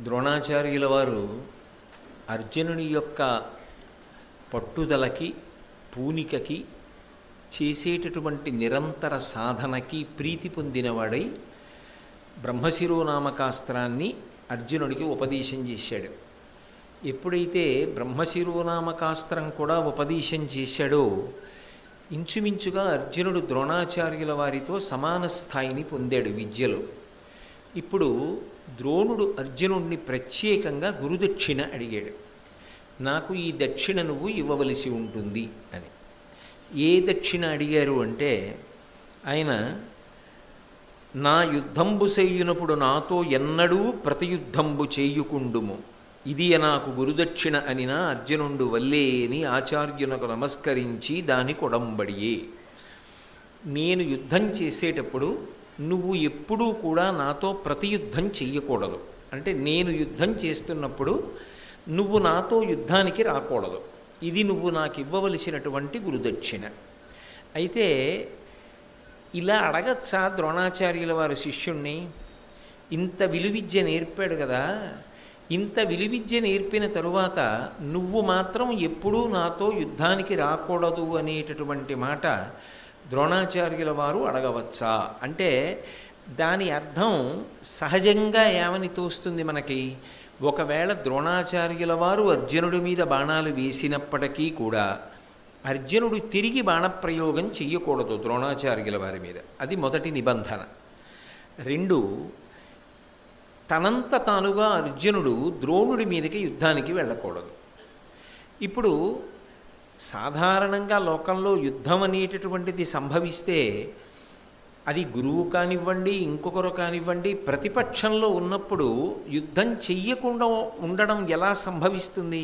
ద్రోణాచార్యుల వారు అర్జునుని యొక్క పట్టుదలకి, పూనికకి, చేసేటటువంటి నిరంతర సాధనకి ప్రీతి పొందినవాడై బ్రహ్మశిరోనామకాస్త్రాన్ని అర్జునుడికి ఉపదేశం చేశాడు. ఎప్పుడైతే బ్రహ్మశిరోనామకాస్త్రం కూడా ఉపదేశం చేశాడో ఇంచుమించుగా అర్జునుడు ద్రోణాచార్యుల వారితో సమాన స్థాయిని పొందాడు విద్యలో. ఇప్పుడు ద్రోణుడు అర్జునుడిని ప్రత్యేకంగా గురుదక్షిణ అడిగాడు. నాకు ఈ దక్షిణ నువ్వు ఇవ్వవలసి ఉంటుంది అని. ఏ దక్షిణ అడిగారు అంటే, ఆయన నా యుద్ధంబు చేయునప్పుడు నాతో ఎన్నడూ ప్రతియుద్ధంబు చేయుకుండుము, ఇది నాకు గురుదక్షిణ అనినా అర్జునుండు వల్లే అని ఆచార్యునకు నమస్కరించి దాని కొడంబడియే. నేను యుద్ధం చేసేటప్పుడు నువ్వు ఎప్పుడూ కూడా నాతో ప్రతియుద్ధం చెయ్యకూడదు. అంటే నేను యుద్ధం చేస్తున్నప్పుడు నువ్వు నాతో యుద్ధానికి రాకూడదు. ఇది నువ్వు నాకు ఇవ్వవలసినటువంటి గురుదక్షిణ. అయితే ఇలా అడగచ్చా ద్రోణాచార్యుల వారి శిష్యుణ్ణి? ఇంత విలువిద్య నేర్పాడు కదా, ఇంత విలువిద్య నేర్పిన తరువాత నువ్వు మాత్రం ఎప్పుడూ నాతో యుద్ధానికి రాకూడదు అనేటటువంటి మాట ద్రోణాచార్యుల వారు అడగవచ్చా అంటే దాని అర్థం సహజంగా ఏమని తోస్తుంది మనకి? ఒకవేళ ద్రోణాచార్యుల వారు అర్జునుడి మీద బాణాలు వేసినప్పటికీ కూడా అర్జునుడు తిరిగి బాణప్రయోగం చెయ్యకూడదు ద్రోణాచార్యుల వారి మీద. అది మొదటి నిబంధన. రెండు, తనంత తానుగా అర్జునుడు ద్రోణుడి మీదకి యుద్ధానికి వెళ్ళకూడదు. ఇప్పుడు సాధారణంగా లోకంలో యుద్ధం అనేటటువంటిది సంభవిస్తే అది గురువు కానివ్వండి, ఇంకొకరు కానివ్వండి, ప్రతిపక్షంలో ఉన్నప్పుడు యుద్ధం చెయ్యకుండా ఉండడం ఎలా సంభవిస్తుంది?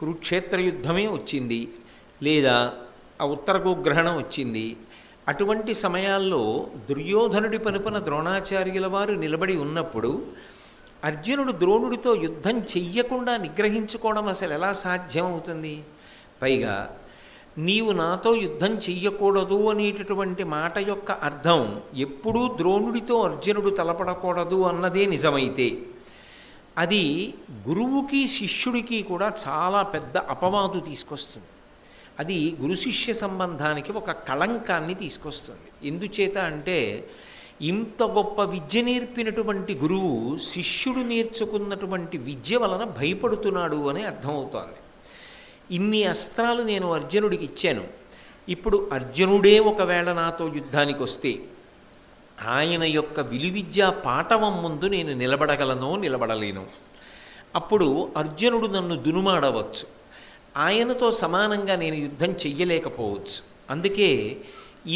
కురుక్షేత్ర యుద్ధమే వచ్చింది, లేదా ఆ ఉత్తర గోగ్రహణం వచ్చింది. అటువంటి సమయాల్లో దుర్యోధనుడి పనుపన ద్రోణాచార్యుల వారు నిలబడి ఉన్నప్పుడు అర్జునుడు ద్రోణుడితో యుద్ధం చెయ్యకుండా నిగ్రహించుకోవడం అసలు ఎలా సాధ్యం అవుతుంది? పైగా నీవు నాతో యుద్ధం చెయ్యకూడదు అనేటటువంటి మాట యొక్క అర్థం ఎప్పుడూ ద్రోణుడితో అర్జునుడు తలపడకూడదు అన్నదే నిజమైతే అది గురువుకి శిష్యుడికి కూడా చాలా పెద్ద అపవాదు తీసుకొస్తుంది. అది గురు శిష్య సంబంధానికి ఒక కళంకాన్ని తీసుకొస్తుంది. ఎందుచేత అంటే ఇంత గొప్ప విద్య నేర్పినటువంటి గురువు శిష్యుడు నేర్చుకున్నటువంటి విద్య వలన భయపడుతున్నాడు అని అర్థమవుతోంది. ఇన్ని అస్త్రాలు నేను అర్జునుడికి ఇచ్చాను, ఇప్పుడు అర్జునుడే ఒకవేళ నాతో యుద్ధానికి వస్తే ఆయన యొక్క విలువిద్యా పాటవం ముందు నేను నిలబడగలనో నిలబడలేను. అప్పుడు అర్జునుడు నన్ను దునుమాడవచ్చు, ఆయనతో సమానంగా నేను యుద్ధం చెయ్యలేకపోవచ్చు. అందుకే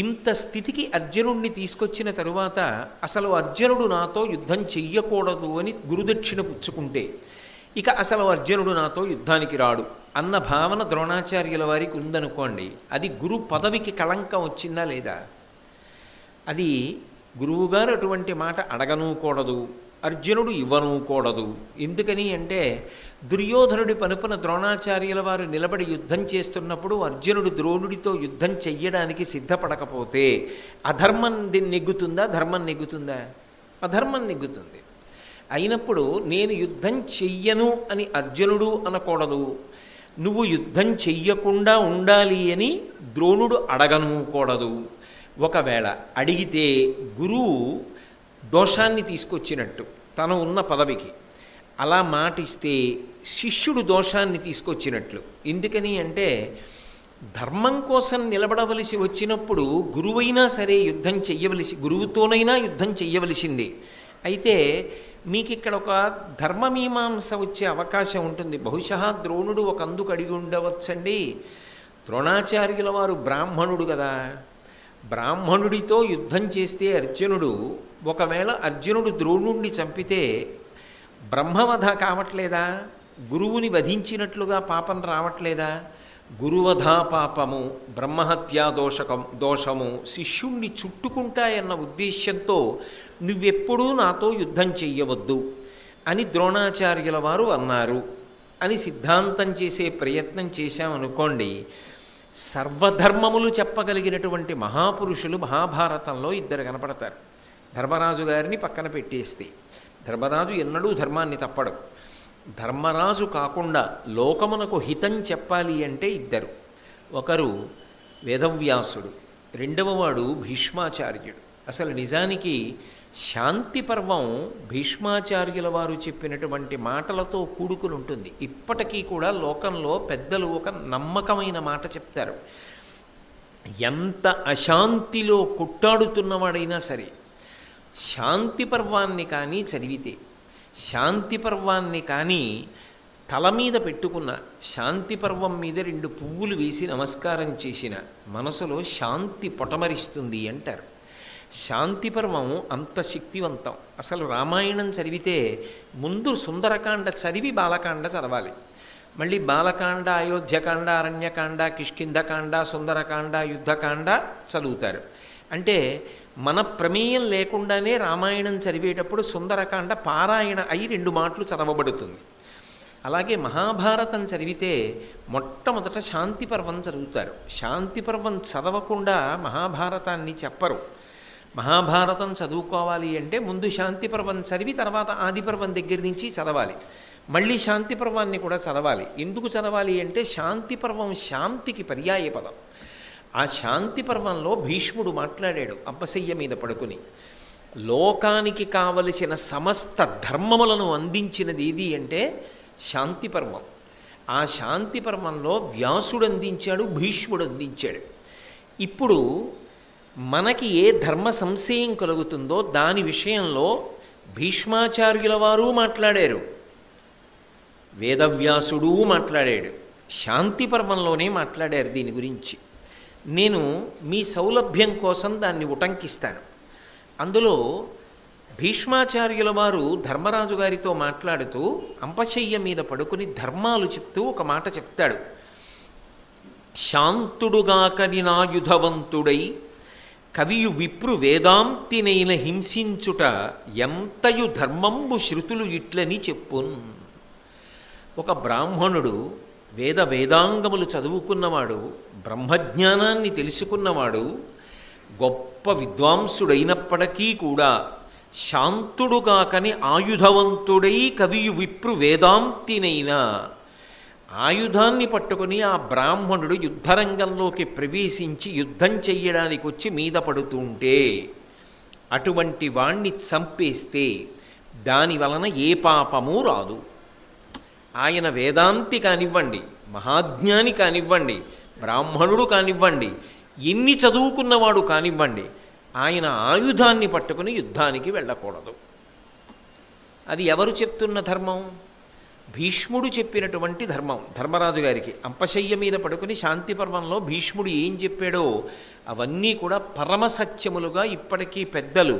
ఇంత స్థితికి అర్జునుడిని తీసుకొచ్చిన తరువాత అసలు అర్జునుడు నాతో యుద్ధం చెయ్యకూడదు అని గురుదక్షిణ పుచ్చుకుంటే ఇక అసలు అర్జునుడు నాతో యుద్ధానికి రాడు అన్న భావన ద్రోణాచార్యుల వారికి ఉందనుకోండి, అది గురు పదవికి కళంకం వచ్చిందా లేదా? అది గురువుగారు అటువంటి మాట అడగనూకూడదు, అర్జునుడు ఇవ్వనూకూడదు. ఎందుకని అంటే దుర్యోధనుడి పనుపున ద్రోణాచార్యుల వారు నిలబడి యుద్ధం చేస్తున్నప్పుడు అర్జునుడు ద్రోణుడితో యుద్ధం చెయ్యడానికి సిద్ధపడకపోతే అధర్మం నెగ్గుతుందా, ధర్మం నెగ్గుతుందా? అధర్మం నెగ్గుతుంది. అయినప్పుడు నేను యుద్ధం చెయ్యను అని అర్జునుడు అనకూడదు, నువ్వు యుద్ధం చెయ్యకుండా ఉండాలి అని ద్రోణుడు అడగనూకూడదు. ఒకవేళ అడిగితే గురువు దోషాన్ని తీసుకొచ్చినట్టు తను ఉన్న పదవికి, అలా మాటిస్తే శిష్యుడు దోషాన్ని తీసుకొచ్చినట్లు. ఎందుకని అంటే ధర్మం కోసం నిలబడవలసి వచ్చినప్పుడు గురువైనా సరే యుద్ధం చెయ్యవలసి, గురువుతోనైనా యుద్ధం చెయ్యవలసిందే. అయితే మీకు ఇక్కడ ఒక ధర్మమీమాంస వచ్చే అవకాశం ఉంటుంది. బహుశా ద్రోణుడు ఒక అందుకు అడిగి ఉండవచ్చండి, ద్రోణాచార్యుల వారు బ్రాహ్మణుడు కదా, బ్రాహ్మణుడితో యుద్ధం చేస్తే అర్జునుడు, ఒకవేళ అర్జునుడు ద్రోణుడిని చంపితే బ్రహ్మవధ కావట్లేదా? గురువుని వధించినట్లుగా పాపం రావట్లేదా? గురువధా పాపము, బ్రహ్మహత్యా దోషము శిష్యుణ్ణి చుట్టుకుంటాయన్న ఉద్దేశ్యంతో నువ్వెప్పుడూ నాతో యుద్ధం చెయ్యవద్దు అని ద్రోణాచార్యుల వారు అన్నారు అని సిద్ధాంతం చేసే ప్రయత్నం చేశామనుకోండి, సర్వధర్మములు చెప్పగలిగినటువంటి మహాపురుషులు మహాభారతంలో ఇద్దరు కనపడతారు. ధర్మరాజు గారిని పక్కన పెట్టేస్తే ధర్మరాజు ఎన్నడూ ధర్మాన్ని తప్పడు. ధర్మరాజు కాకుండా లోకమునకు హితం చెప్పాలి అంటే ఇద్దరు. ఒకరు వేదవ్యాసుడు, రెండవవాడు భీష్మాచార్యుడు. అసలు నిజానికి శాంతి పర్వం భీష్మాచార్యుల వారు చెప్పినటువంటి మాటలతో కూడుకుని ఉంటుంది. ఇప్పటికీ కూడా లోకంలో పెద్దలు ఒక నమ్మకమైన మాట చెప్తారు. ఎంత అశాంతిలో కొట్టాడుతున్నవాడైనా సరే శాంతి పర్వాన్ని కానీ చదివితే, శాంతి పర్వాన్ని కానీ తల మీద పెట్టుకున్న, శాంతి పర్వం మీద 2 పువ్వులు వేసి నమస్కారం చేసిన మనసులో శాంతి పొటమరిస్తుంది అంటారు. శాంతి పర్వం అంత శక్తివంతం. అసలు రామాయణం చదివితే ముందు సుందరకాండ చదివి బాలకాండ చదవాలి. మళ్ళీ బాలకాండ, అయోధ్యకాండ, అరణ్యకాండ, కిష్కింధకాండ, సుందరకాండ, యుద్ధకాండ చదువుతారు. అంటే మన ప్రమేయం లేకుండానే రామాయణం చదివేటప్పుడు సుందరకాండ పారాయణ అయి 2 మాటలు చదవబడుతుంది. అలాగే మహాభారతం చదివితే మొట్టమొదట శాంతి పర్వం చదువుతారు. శాంతి పర్వం చదవకుండా మహాభారతాన్ని చెప్పరు. మహాభారతం చదువుకోవాలి అంటే ముందు శాంతి పర్వం చదివి తర్వాత ఆది పర్వం దగ్గర నుంచి చదవాలి. మళ్ళీ శాంతి పర్వాన్ని కూడా చదవాలి. ఎందుకు చదవాలి అంటే శాంతి పర్వం శాంతికి పర్యాయ పదం. ఆ శాంతి పర్వంలో భీష్ముడు మాట్లాడాడు అంపశయ్య మీద పడుకుని. లోకానికి కావలసిన సమస్త ధర్మములను అందించినది ఏది అంటే శాంతి పర్వం. ఆ శాంతి పర్వంలో వ్యాసుడు అందించాడు, భీష్ముడు అందించాడు. ఇప్పుడు మనకి ఏ ధర్మ సంశయం కలుగుతుందో దాని విషయంలో భీష్మాచార్యుల వారు మాట్లాడారు, వేదవ్యాసుడు మాట్లాడాడు, శాంతి పర్వంలోనే మాట్లాడారు దీని గురించి. నేను మీ సౌలభ్యం కోసం దాన్ని ఉటంకిస్తాను. అందులో భీష్మాచార్యుల వారు ధర్మరాజు గారితో మాట్లాడుతూ అంపశయ్య మీద పడుకుని ధర్మాలు చెప్తూ ఒక మాట చెప్తాడు. శాంతుడుగాకని నాయుధవంతుడై కవియు విప్రు వేదాంతినైన హింసించుట ఎంతయు ధర్మంబు శృతులు ఇట్లని చెప్పున్. ఒక బ్రాహ్మణుడు వేదాంగములు చదువుకున్నవాడు, బ్రహ్మజ్ఞానాన్ని తెలుసుకున్నవాడు, గొప్ప విద్వాంసుడైనప్పటికీ కూడా శాంతుడుగాకని ఆయుధవంతుడై కవియు విప్రు వేదాంతినైనా, ఆయుధాన్ని పట్టుకుని ఆ బ్రాహ్మణుడు యుద్ధరంగంలోకి ప్రవేశించి యుద్ధం చెయ్యడానికి వచ్చి మీద పడుతుంటే అటువంటి వాణ్ణి చంపేస్తే దాని వలన ఏ పాపము రాదు. ఆయన వేదాంతి కానివ్వండి, మహాజ్ఞాని కానివ్వండి, బ్రాహ్మణుడు కానివ్వండి, ఎన్ని చదువుకున్నవాడు కానివ్వండి, ఆయన ఆయుధాన్ని పట్టుకుని యుద్ధానికి వెళ్ళకూడదు. అది ఎవరు చెప్తున్న ధర్మం? భీష్ముడు చెప్పినటువంటి ధర్మం. ధర్మరాజు గారికి అంపశయ్య మీద పడుకుని శాంతి పర్వంలో భీష్ముడు ఏం చెప్పాడో అవన్నీ కూడా పరమసత్యములుగా ఇప్పటికీ పెద్దలు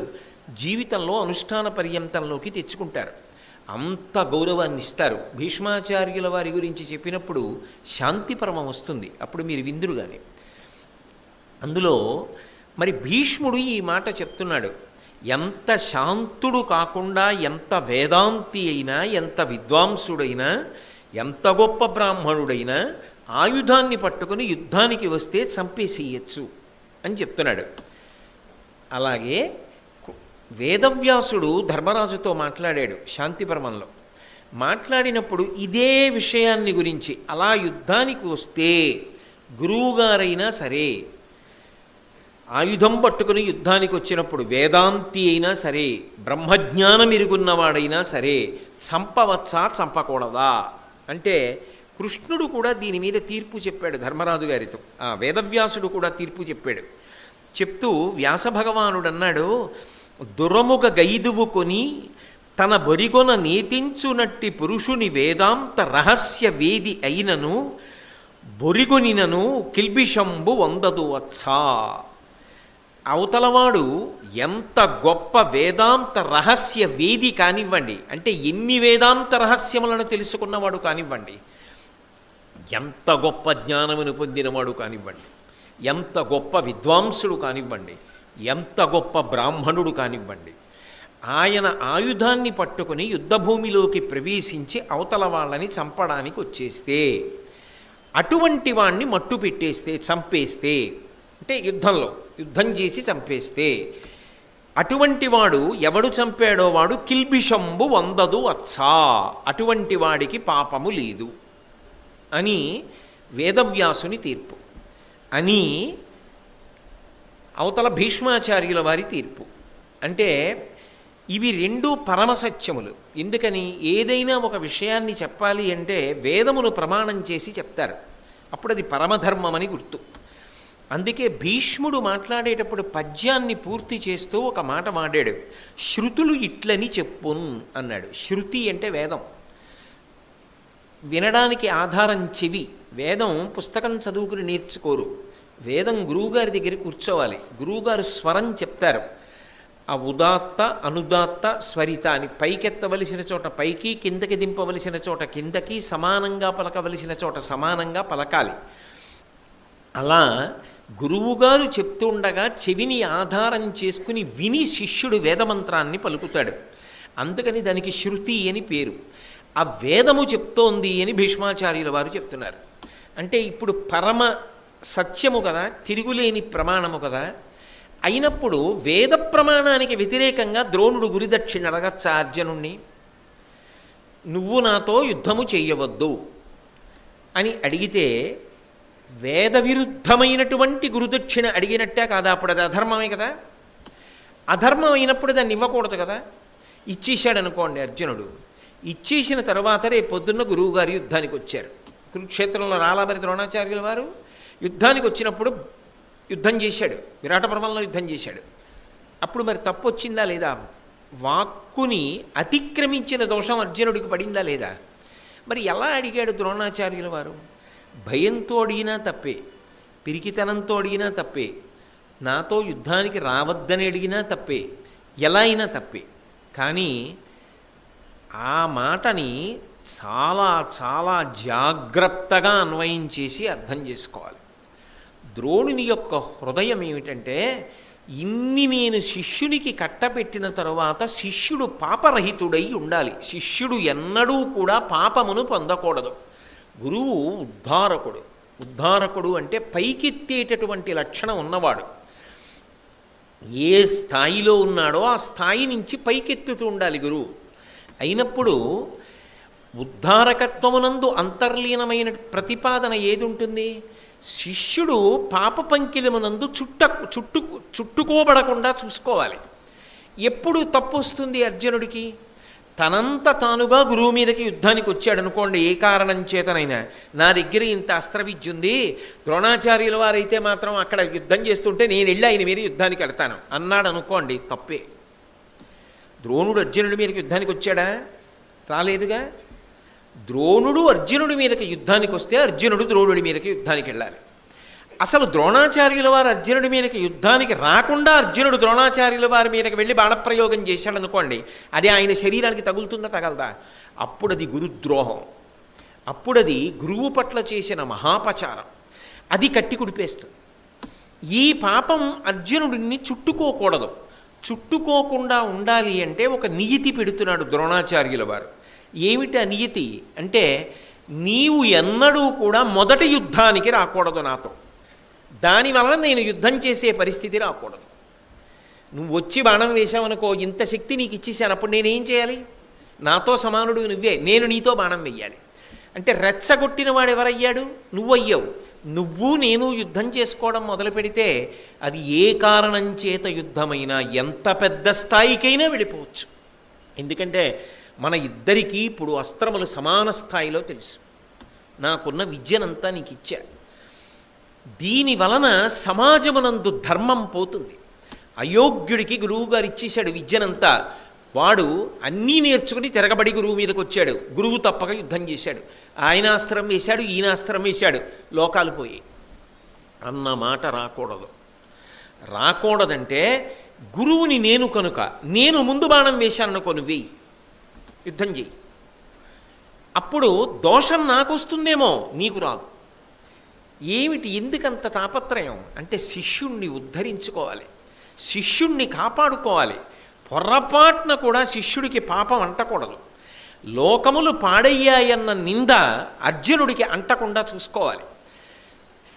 జీవితంలో అనుష్ఠాన పర్యంతంలోకి తెచ్చుకుంటారు. అంత గౌరవాన్ని ఇస్తారు. భీష్మాచార్యుల వారి గురించి చెప్పినప్పుడు శాంతి పర్వం వస్తుంది, అప్పుడు మీరు విందురు. కానీ అందులో మరి భీష్ముడు ఈ మాట చెప్తున్నాడు. ఎంత శాంతుడు కాకుండా, ఎంత వేదాంతి అయినా, ఎంత విద్వాంసుడైనా, ఎంత గొప్ప బ్రాహ్మణుడైనా ఆయుధాన్ని పట్టుకుని యుద్ధానికి వస్తే చంపేసేయచ్చు అని చెప్తున్నాడు. అలాగే వేదవ్యాసుడు ధర్మరాజుతో మాట్లాడాడు శాంతిపర్వంలో. మాట్లాడినప్పుడు ఇదే విషయాన్ని గురించి, అలా యుద్ధానికి వస్తే గురువుగారైనా సరే, ఆయుధం పట్టుకుని యుద్ధానికి వచ్చినప్పుడు వేదాంతి అయినా సరే, బ్రహ్మజ్ఞానం ఇరుగున్నవాడైనా సరే చంపవచ్చా చంపకూడదా అంటే కృష్ణుడు కూడా దీని మీద తీర్పు చెప్పాడు ధర్మరాజు గారితో. వేదవ్యాసుడు కూడా తీర్పు చెప్పాడు. చెప్తూ వ్యాస భగవానుడు అన్నాడు, దురముగ గైదువు కొని తన బొరిగొన నేతించునట్టి పురుషుని వేదాంత రహస్య వేది అయినను బొరిగొనినను కిల్బిషంబు వందదు వచ్చా. అవతలవాడు ఎంత గొప్ప వేదాంత రహస్య వేది కానివ్వండి, అంటే ఎన్ని వేదాంత రహస్యములను తెలుసుకున్నవాడు కానివ్వండి, ఎంత గొప్ప జ్ఞానమును పొందినవాడు కానివ్వండి, ఎంత గొప్ప విద్వాంసుడు కానివ్వండి, ఎంత గొప్ప బ్రాహ్మణుడు కానివ్వండి, ఆయన ఆయుధాన్ని పట్టుకుని యుద్ధభూమిలోకి ప్రవేశించి అవతల వాళ్ళని చంపడానికి వచ్చేస్తే, అటువంటి వాణ్ణి మట్టు పెట్టేస్తే, చంపేస్తే, అంటే యుద్ధం చేసి చంపేస్తే అటువంటి వాడు ఎవడు చంపాడో వాడు కిల్బిషంబు వందదు వచ్చా, అటువంటి వాడికి పాపము లేదు అని వేదవ్యాసుని తీర్పు, అని అవతల భీష్మాచార్యుల వారి తీర్పు. అంటే ఇవి రెండు పరమసత్యములు. ఎందుకని ఏదైనా ఒక విషయాన్ని చెప్పాలి అంటే వేదమును ప్రమాణం చేసి చెప్తారు, అప్పుడు అది పరమధర్మమని గుర్తు. అందుకే భీష్ముడు మాట్లాడేటప్పుడు పద్యాన్ని పూర్తి చేస్తూ ఒక మాట మాట్లాడాడు, శృతులు ఇట్లని చెప్పున్ అన్నాడు. శృతి అంటే వేదం, వినడానికి ఆధారం చెవి. వేదం పుస్తకం చదువుకుని నేర్చుకోరు, వేదం గురువుగారి దగ్గర కూర్చోవాలి. గురువుగారు స్వరం చెప్తారు, ఆ ఉదాత్త అనుదాత్త స్వరిత అని పైకెత్తవలసిన చోట పైకి, కిందకి దింపవలసిన చోట కిందకి, సమానంగా పలకవలసిన చోట సమానంగా పలకాలి. అలా గురువుగారు చెప్తుండగా చెవిని ఆధారం చేసుకుని విని శిష్యుడు వేదమంత్రాన్ని పలుకుతాడు. అందుకని దానికి శృతి అని పేరు. ఆ వేదము చెప్తోంది అని భీష్మాచార్యుల వారు చెప్తున్నారు. అంటే ఇప్పుడు పరమ సత్యము కదా, తిరుగులేని ప్రమాణము కదా. అయినప్పుడు వేద ప్రమాణానికి వ్యతిరేకంగా ద్రోణుడు గురుదక్షిణ అడగచ్చా అర్జునుణ్ణి? నువ్వు నాతో యుద్ధము చెయ్యవద్దు అని అడిగితే వేద విరుద్ధమైనటువంటి గురుదక్షిణ అడిగినట్టే కాదా? అప్పుడు అది అధర్మమే కదా. అధర్మం అయినప్పుడు దాన్ని ఇవ్వకూడదు కదా. ఇచ్చేశాడు అనుకోండి అర్జునుడు, ఇచ్చేసిన తర్వాత రేపు పొద్దున్న గురువుగారు యుద్ధానికి వచ్చారు. కురుక్షేత్రంలో రాలాబరి ద్రోణాచార్యుల వారు యుద్ధానికి వచ్చినప్పుడు యుద్ధం చేశాడు, విరాట పర్వంలో యుద్ధం చేశాడు. అప్పుడు మరి తప్పు వచ్చిందా లేదా? వాక్కుని అతిక్రమించిన దోషం అర్జునుడికి పడిందా లేదా? మరి ఎలా అడిగాడు ద్రోణాచార్యుల వారు? భయంతో అడిగినా తప్పే, పిరికితనంతో అడిగినా తప్పే, నాతో యుద్ధానికి రావద్దని అడిగినా తప్పే, ఎలా అయినా తప్పే. కానీ ఆ మాటని చాలా చాలా జాగ్రత్తగా అన్వయం చేసి అర్థం చేసుకోవాలి. ద్రోణుని యొక్క హృదయం ఏమిటంటే, ఇన్ని నేను శిష్యునికి కట్టపెట్టిన తరువాత శిష్యుడు పాపరహితుడై ఉండాలి. శిష్యుడు ఎన్నడూ కూడా పాపమును పొందకూడదు. గురువు ఉద్ధారకుడు. ఉద్ధారకుడు అంటే పైకెత్తేటటువంటి లక్షణం ఉన్నవాడు. ఏ స్థాయిలో ఉన్నాడో ఆ స్థాయి నుంచి పైకెత్తుతూ ఉండాలి గురువు. అయినప్పుడు ఉద్ధారకత్వమునందు అంతర్లీనమైన ప్రతిపాదన ఏది ఉంటుంది? శిష్యుడు పాప పంకిలమునందు చుట్టుకోబడకుండా చూసుకోవాలి. ఎప్పుడు తప్పు వస్తుంది అర్జునుడికి? తనంత తానుగా గురువు మీదకి యుద్ధానికి వచ్చాడు అనుకోండి, ఏ కారణం చేతనైనా, నా దగ్గర ఇంత అస్త్రవిద్య ఉంది, ద్రోణాచార్యుల వారైతే మాత్రం అక్కడ యుద్ధం చేస్తుంటే నేను వెళ్ళి ఆయన మీద యుద్ధానికి వెళ్తాను అన్నాడు అనుకోండి, తప్పే. ద్రోణుడు అర్జునుడి మీదకి యుద్ధానికి వచ్చాడా? రాలేదుగా. ద్రోణుడు అర్జునుడి మీదకి యుద్ధానికి వస్తే అర్జునుడు ద్రోణుడి మీదకి యుద్ధానికి వెళ్ళాలి. అసలు ద్రోణాచార్యుల వారు అర్జునుడి మీదకి యుద్ధానికి రాకుండా అర్జునుడు ద్రోణాచార్యుల వారి మీదకి వెళ్ళి బాణప్రయోగం చేశాడు అనుకోండి, అది ఆయన శరీరానికి తగులుతుందా తగలదా? అప్పుడు అది గురుద్రోహం, అప్పుడు అది గురువు పట్ల చేసిన మహాపచారం, అది కట్టి కుడిపేస్తుంది. ఈ పాపం అర్జునుడిని చుట్టుకోకూడదు. చుట్టుకోకుండా ఉండాలి అంటే ఒక నియతి పెడుతున్నాడు ద్రోణాచార్యుల వారు. ఏమిటి ఆ నియతి అంటే, నీవు ఎన్నడూ కూడా మొదటి యుద్ధానికి రాకూడదు నాతో, దానివల్ల నేను యుద్ధం చేసే పరిస్థితి రాకూడదు. నువ్వు వచ్చి బాణం వేశావనుకో, ఇంత శక్తి నీకు ఇచ్చేసాను, అప్పుడు నేనేం చేయాలి? నాతో సమానుడు నువ్వే, నేను నీతో బాణం వెయ్యాలి. అంటే రెచ్చగొట్టిన వాడు ఎవరయ్యాడు? నువ్వయ్యావు. నువ్వు నేను యుద్ధం చేసుకోవడం మొదలు పెడితే అది ఏ కారణం చేత యుద్ధమైనా ఎంత పెద్ద స్థాయికైనా వెళ్ళిపోవచ్చు. ఎందుకంటే మన ఇద్దరికీ ఇప్పుడు అస్త్రములు సమాన స్థాయిలో తెలుసు. నాకున్న విద్యనంతా నీకు ఇచ్చా. దీని వలన సమాజమునందు ధర్మం పోతుంది. అయోగ్యుడికి గురువుగారు ఇచ్చేశాడు విద్యనంతా, వాడు అన్నీ నేర్చుకుని తిరగబడి గురువు మీదకి వచ్చాడు. గురువు తప్పక యుద్ధం చేశాడు, ఆయన అస్త్రం వేశాడు, ఈయన అస్త్రం వేశాడు, లోకాలు పోయి అన్న మాట రాకూడదు. రాకూడదంటే గురువుని నేను కనుక నేను ముందు బాణం వేశాననుకో, నువ్వు యుద్ధం చెయ్యి, అప్పుడు దోషం నాకు వస్తుందేమో, నీకు రాదు. ఏమిటి ఎందుకంత తాపత్రయం అంటే, శిష్యుణ్ణి ఉద్ధరించుకోవాలి, శిష్యుణ్ణి కాపాడుకోవాలి. పొర్రపాటున కూడా శిష్యుడికి పాపం అంటకూడదు. లోకములు పాడయ్యాయన్న నింద అర్జునుడికి అంటకుండా చూసుకోవాలి.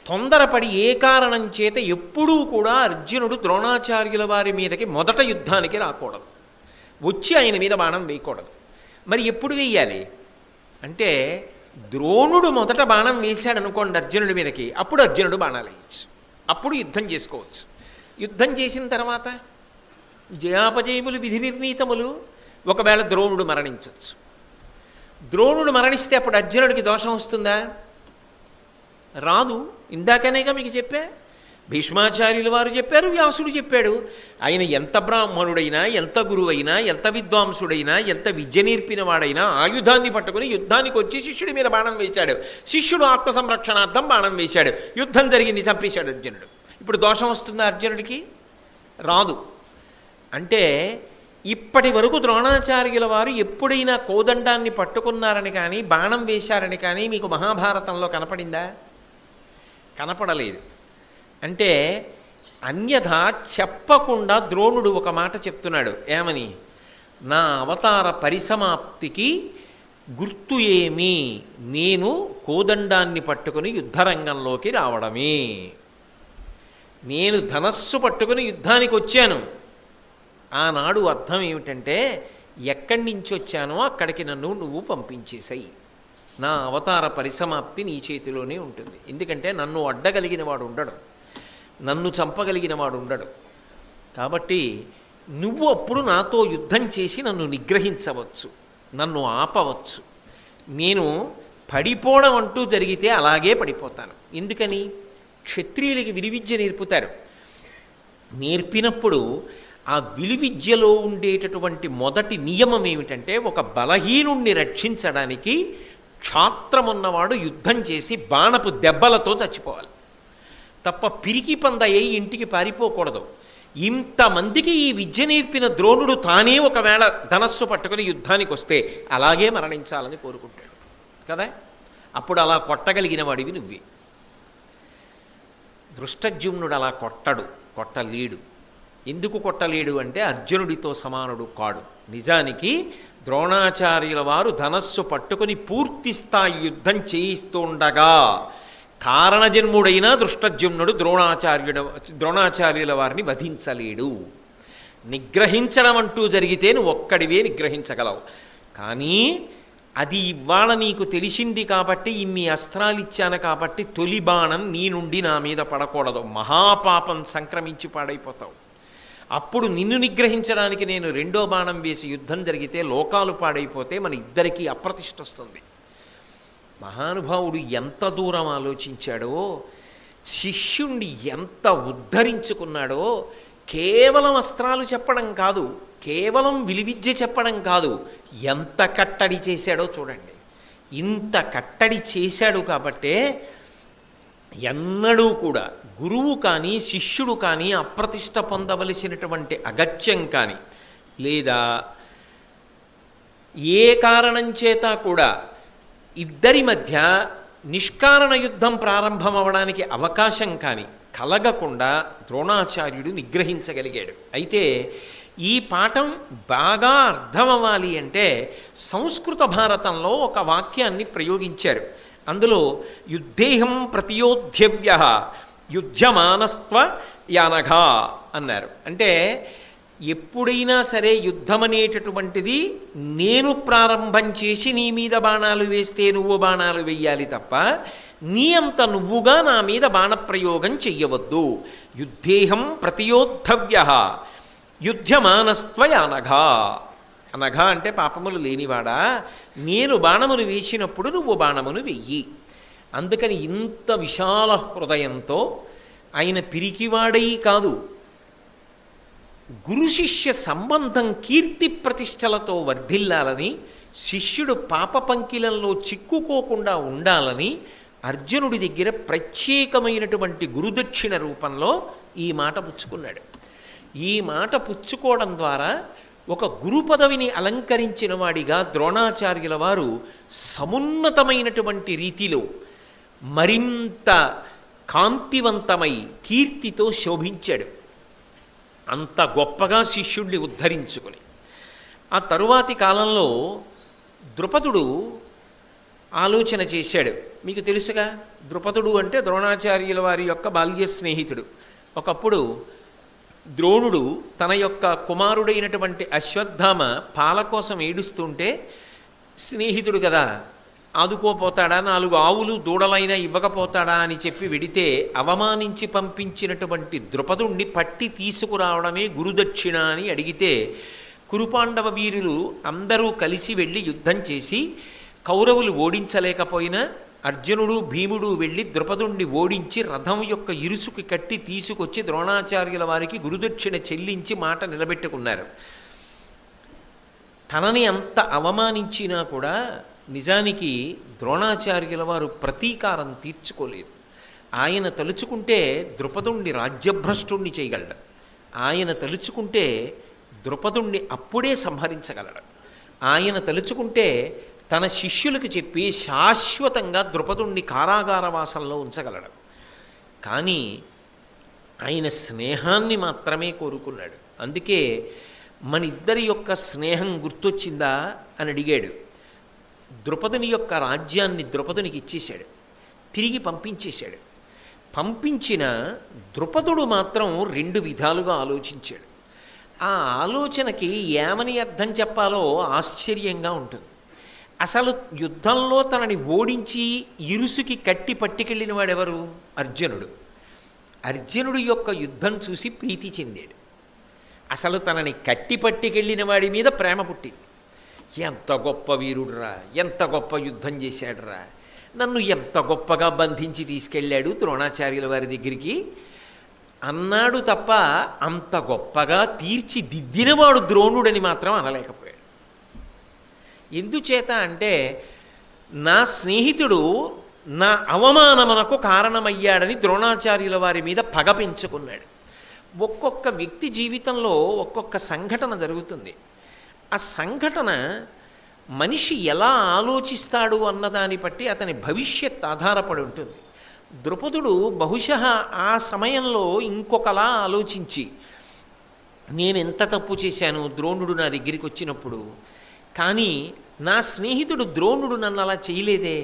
తొందరపడి ఏ కారణం చేత ఎప్పుడూ కూడా అర్జునుడు ద్రోణాచార్యుల వారి మీదకి మొదట యుద్ధానికి రాకూడదు, వచ్చి ఆయన మీద బాణం వేయకూడదు. మరి ఎప్పుడు వేయాలి అంటే ద్రోణుడు మొదట బాణం వేశాడు అనుకోండి అర్జునుడి మీదకి, అప్పుడు అర్జునుడు బాణాలు వేయచ్చు, అప్పుడు యుద్ధం చేసుకోవచ్చు. యుద్ధం చేసిన తర్వాత జయాపజయములు విధి నిర్ణీతములు, ఒకవేళ ద్రోణుడు మరణించవచ్చు. ద్రోణుడు మరణిస్తే అప్పుడు అర్జునుడికి దోషం వస్తుందా? రాదు. ఇందాకనేగా మీకు చెప్పా, భీష్మాచార్యుల వారు చెప్పారు, వ్యాసుడు చెప్పాడు. ఆయన ఎంత బ్రాహ్మణుడైనా, ఎంత గురువైనా, ఎంత విద్వాంసుడైనా, ఎంత విద్య నేర్పిన వాడైనా ఆయుధాన్ని పట్టుకుని యుద్ధానికి వచ్చి శిష్యుడి మీద బాణం వేశాడు. శిష్యుడు ఆత్మ సంరక్షణార్థం బాణం వేశాడు, యుద్ధం జరిగింది, చంపేశాడు అర్జునుడు. ఇప్పుడు దోషం వస్తుందా అర్జునుడికి? రాదు. అంటే ఇప్పటి వరకు ద్రోణాచార్యుల వారు ఎప్పుడైనా కోదండాన్ని పట్టుకున్నారని కానీ బాణం వేశారని కానీ మీకు మహాభారతంలో కనపడిందా? కనపడలేదు. అంటే అన్యథా చెప్పకుండా ద్రోణుడు ఒక మాట చెప్తున్నాడు. ఏమని? నా అవతార పరిసమాప్తికి గుర్తు ఏమి? నేను కోదండాన్ని పట్టుకుని యుద్ధరంగంలోకి రావడమే. నేను ధనస్సు పట్టుకుని యుద్ధానికి వచ్చాను. ఆనాడు అర్థం ఏమిటంటే ఎక్కడి నుంచి వచ్చానో అక్కడికి నన్ను నువ్వు పంపించేసాయి. నా అవతార పరిసమాప్తి నీ చేతిలోనే ఉంటుంది. ఎందుకంటే నన్ను అడ్డగలిగిన వాడు ఉండడు, నన్ను చంపగలిగిన వాడు ఉండడు. కాబట్టి నువ్వు అప్పుడు నాతో యుద్ధం చేసి నన్ను నిగ్రహించవచ్చు, నన్ను ఆపవచ్చు. నేను పడిపోవడం అంటూ జరిగితే అలాగే పడిపోతాను. ఎందుకని? క్షత్రియులకి విలువిద్య నేర్పుతారు. నేర్పినప్పుడు ఆ విలువిద్యలో ఉండేటటువంటి మొదటి నియమం ఏమిటంటే ఒక బలహీనుణ్ణి రక్షించడానికి క్షాత్రమున్నవాడు యుద్ధం చేసి బాణపు దెబ్బలతో చచ్చిపోవాలి తప్ప పిరికి పందయ్యి ఇంటికి పారిపోకూడదు. ఇంతమందికి ఈ విద్య నేర్పిన ద్రోణుడు తానే ఒకవేళ ధనస్సు పట్టుకుని యుద్ధానికి వస్తే అలాగే మరణించాలని కోరుకుంటాడు కదా. అప్పుడు అలా కొట్టగలిగిన వాడివి నువ్వే. దృష్టజ్యుమ్నుడు అలా కొట్టలేడు. ఎందుకు కొట్టలేడు అంటే అర్జునుడితో సమానుడు కాడు. నిజానికి ద్రోణాచార్యుల వారు ధనస్సు పట్టుకుని పూర్తి స్థాయి యుద్ధం చేయిస్తుండగా కారణజన్ముడైన దృష్టజ్యుమ్నుడు ద్రోణాచార్యుల వారిని వధించలేడు. నిగ్రహించడం అంటూ జరిగితే నువ్వు ఒక్కడివే నిగ్రహించగలవు. కానీ అది ఇవాళ నీకు తెలిసింది కాబట్టి ఇన్ని అస్త్రాలు ఇచ్చాను కాబట్టి తొలి బాణం నీ నుండి నా మీద పడకూడదు, మహాపాపం సంక్రమించి పాడైపోతావు. అప్పుడు నిన్ను నిగ్రహించడానికి నేను రెండో బాణం వేసి యుద్ధం జరిగితే లోకాలు పాడైపోతే మన ఇద్దరికీ అప్రతిష్ట వస్తుంది. మహానుభావుడు ఎంత దూరం ఆలోచించాడో, శిష్యుణ్ణి ఎంత ఉద్ధరించుకున్నాడో. కేవలం అస్త్రాలు చెప్పడం కాదు, కేవలం విలువిద్య చెప్పడం కాదు, ఎంత కట్టడి చేశాడో చూడండి. ఇంత కట్టడి చేశాడు కాబట్టే ఎన్నడూ కూడా గురువు కానీ శిష్యుడు కానీ అప్రతిష్ట పొందవలసినటువంటి అగత్యం కానీ లేదా ఏ కారణం చేత కూడా ఇద్దరి మధ్య నిష్కారణ యుద్ధం ప్రారంభమవడానికి అవకాశం కానీ కలగకుండా ద్రోణాచార్యుడు నిగ్రహించగలిగాడు. అయితే ఈ పాఠం బాగా అర్థమవ్వాలి అంటే సంస్కృత భారతంలో ఒక వాక్యాన్ని ప్రయోగించారు. అందులో యుద్ధేహం ప్రతియోధ్యవ్య యుధ్యమానస్త్వ యానఘా అన్నారు. అంటే ఎప్పుడైనా సరే యుద్ధం అనేటటువంటిది నేను ప్రారంభం చేసి నీ మీద బాణాలు వేస్తే నువ్వు బాణాలు వెయ్యాలి తప్ప నీ అంత నువ్వుగా నా మీద బాణప్రయోగం చెయ్యవద్దు. యుద్ధేహం ప్రతియోద్ధవ్య యుధ్యమానస్త్వయానఘా. అనఘా అంటే పాపములు లేనివాడా, నేను బాణమును వేసినప్పుడు నువ్వు బాణమును వెయ్యి. అందుకని ఇంత విశాల హృదయంతో ఆయన పిరికివాడై కాదు, గురు శిష్య సంబంధం కీర్తి ప్రతిష్టలతో వర్ధిల్లాలని, శిష్యుడు పాప పంకిలంలో చిక్కుకోకుండా ఉండాలని అర్జునుడి దగ్గర ప్రత్యేకమైనటువంటి గురుదక్షిణ రూపంలో ఈ మాట పుచ్చుకున్నాడు. ఈ మాట పుచ్చుకోవడం ద్వారా ఒక గురు పదవిని అలంకరించిన వాడిగా ద్రోణాచార్యుల వారు సమున్నతమైనటువంటి రీతిలో మరింత కాంతివంతమై కీర్తితో శోభించాడు. అంత గొప్పగా శిష్యుడిని ఉద్ధరించుకుని ఆ తరువాతి కాలంలో ద్రుపదుడు ఆలోచన చేశాడు. మీకు తెలుసుగా, ద్రుపదుడు అంటే ద్రోణాచార్యుల వారి యొక్క బాల్య స్నేహితుడు. ఒకప్పుడు ద్రోణుడు తన యొక్క కుమారుడైనటువంటి అశ్వత్థామ పాల కోసం ఏడుస్తుంటే స్నేహితుడు కదా, ఆదుకోపోతాడా, 4 ఆవులు దూడలైనా ఇవ్వకపోతాడా అని చెప్పి వెడితే అవమానించి పంపించినటువంటి ద్రుపదుణ్ణి పట్టి తీసుకురావడమే గురుదక్షిణ అని అడిగితే కురుపాండవ వీరులు అందరూ కలిసి వెళ్ళి యుద్ధం చేసి కౌరవులు ఓడించలేకపోయినా అర్జునుడు భీముడు వెళ్ళి ద్రుపదుణ్ణి ఓడించి రథం యొక్క ఇరుసుకి కట్టి తీసుకొచ్చి ద్రోణాచార్యుల వారికి గురుదక్షిణ చెల్లించి మాట నిలబెట్టుకున్నారు. తనని అంత అవమానించినా కూడా నిజానికి ద్రోణాచార్యుల వారు ప్రతీకారం తీర్చుకోలేదు. ఆయన తలుచుకుంటే ద్రుపదుణ్ణి రాజ్యభ్రష్టుణ్ణి చేయగలడు. ఆయన తలుచుకుంటే ద్రుపదుణ్ణి అప్పుడే సంహరించగలడు. ఆయన తలుచుకుంటే తన శిష్యులకు చెప్పి శాశ్వతంగా ద్రుపదుణ్ణి కారాగారవాసంలో ఉంచగలడు. కానీ ఆయన స్నేహాన్ని మాత్రమే కోరుకున్నాడు. అందుకే మన ఇద్దరి యొక్క స్నేహం గుర్తొచ్చిందా అని అడిగాడు. ద్రుపదుని యొక్క రాజ్యాన్ని ద్రుపదునికి ఇచ్చేశాడు, తిరిగి పంపించేశాడు. పంపించిన ద్రుపదుడు మాత్రం 2 విధాలుగా ఆలోచించాడు. ఆ ఆలోచనకి ఏమని అర్థం చెప్పాలో ఆశ్చర్యంగా ఉంటుంది. అసలు యుద్ధంలో తనని ఓడించి ఇరుసుకి కట్టి పట్టుకెళ్ళిన వాడెవరు? అర్జునుడు. అర్జునుడు యొక్క యుద్ధం చూసి ప్రీతి చెందాడు. అసలు తనని కట్టి పట్టుకెళ్ళిన వాడి మీద ప్రేమ పుట్టింది. ఎంత గొప్ప వీరుడురా, ఎంత గొప్ప యుద్ధం చేశాడురా, నన్ను ఎంత గొప్పగా బంధించి తీసుకెళ్ళాడు ద్రోణాచార్యుల వారి దగ్గరికి అన్నాడు తప్ప అంత గొప్పగా తీర్చిదిద్దినవాడు ద్రోణుడని మాత్రం అనలేకపోయాడు. ఎందుచేత అంటే నా స్నేహితుడు నా అవమానమునకు కారణమయ్యాడని ద్రోణాచార్యుల వారి మీద పగ పెంచుకున్నాడు. ఒక్కొక్క వ్యక్తి జీవితంలో ఒక్కొక్క సంఘటన జరుగుతుంది. ఆ సంఘటన మనిషి ఎలా ఆలోచిస్తాడు అన్నదాన్ని బట్టి అతని భవిష్యత్ ఆధారపడి ఉంటుంది. ద్రుపదుడు బహుశः ఆ సమయంలో ఇంకొకలా ఆలోచించి నేను ఎంత తప్పు చేశాను ద్రోణుడు నా దగ్గరికి వచ్చినప్పుడు, కానీ నా స్నేహితుడు ద్రోణుడు నన్ను అలా చేయలేదే,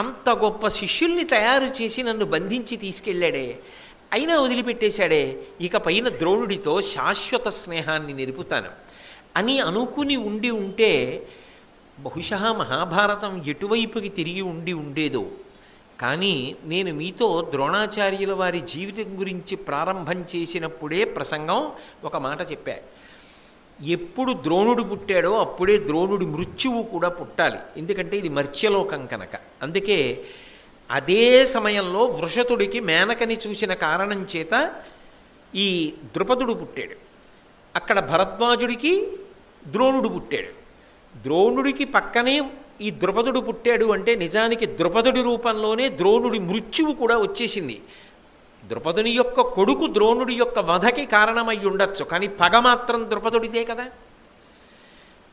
అంత గొప్ప శిష్యుల్ని తయారు చేసి నన్ను బంధించి తీసుకెళ్ళాడే, అయినా వదిలిపెట్టేశాడే, ఇక పైన ద్రోణుడితో శాశ్వత స్నేహాన్ని నిలుపుతాను అని అనుకుని ఉంటే బహుశः మహాభారతం ఎటువైపుకి తిరిగి ఉండేదో. కానీ నేను మీతో ద్రోణాచార్యుల వారి జీవితం గురించి ప్రారంభం చేసినప్పుడే ప్రసంగం ఒక మాట చెప్పా. ఎప్పుడు ద్రోణుడు పుట్టాడో అప్పుడే ద్రోణుడి మృత్యువు కూడా పుట్టాలి. ఎందుకంటే ఇది మర్త్యలోకం కనుక. అందుకే అదే సమయంలో వృషతుడికి మేనకని చూసిన కారణం చేత ఈ ద్రుపదుడు పుట్టాడు. అక్కడ భరద్వాజుడికి ద్రోణుడు పుట్టాడు. ద్రోణుడికి పక్కనే ఈ ద్రుపదుడు పుట్టాడు అంటే నిజానికి ద్రుపదుడి రూపంలోనే ద్రోణుడి మృత్యువు కూడా వచ్చేసింది. ద్రుపదుని యొక్క కొడుకు ద్రోణుడి యొక్క వధకి కారణమై ఉండొచ్చు, కానీ పగ మాత్రం ద్రుపదుడిదే కదా.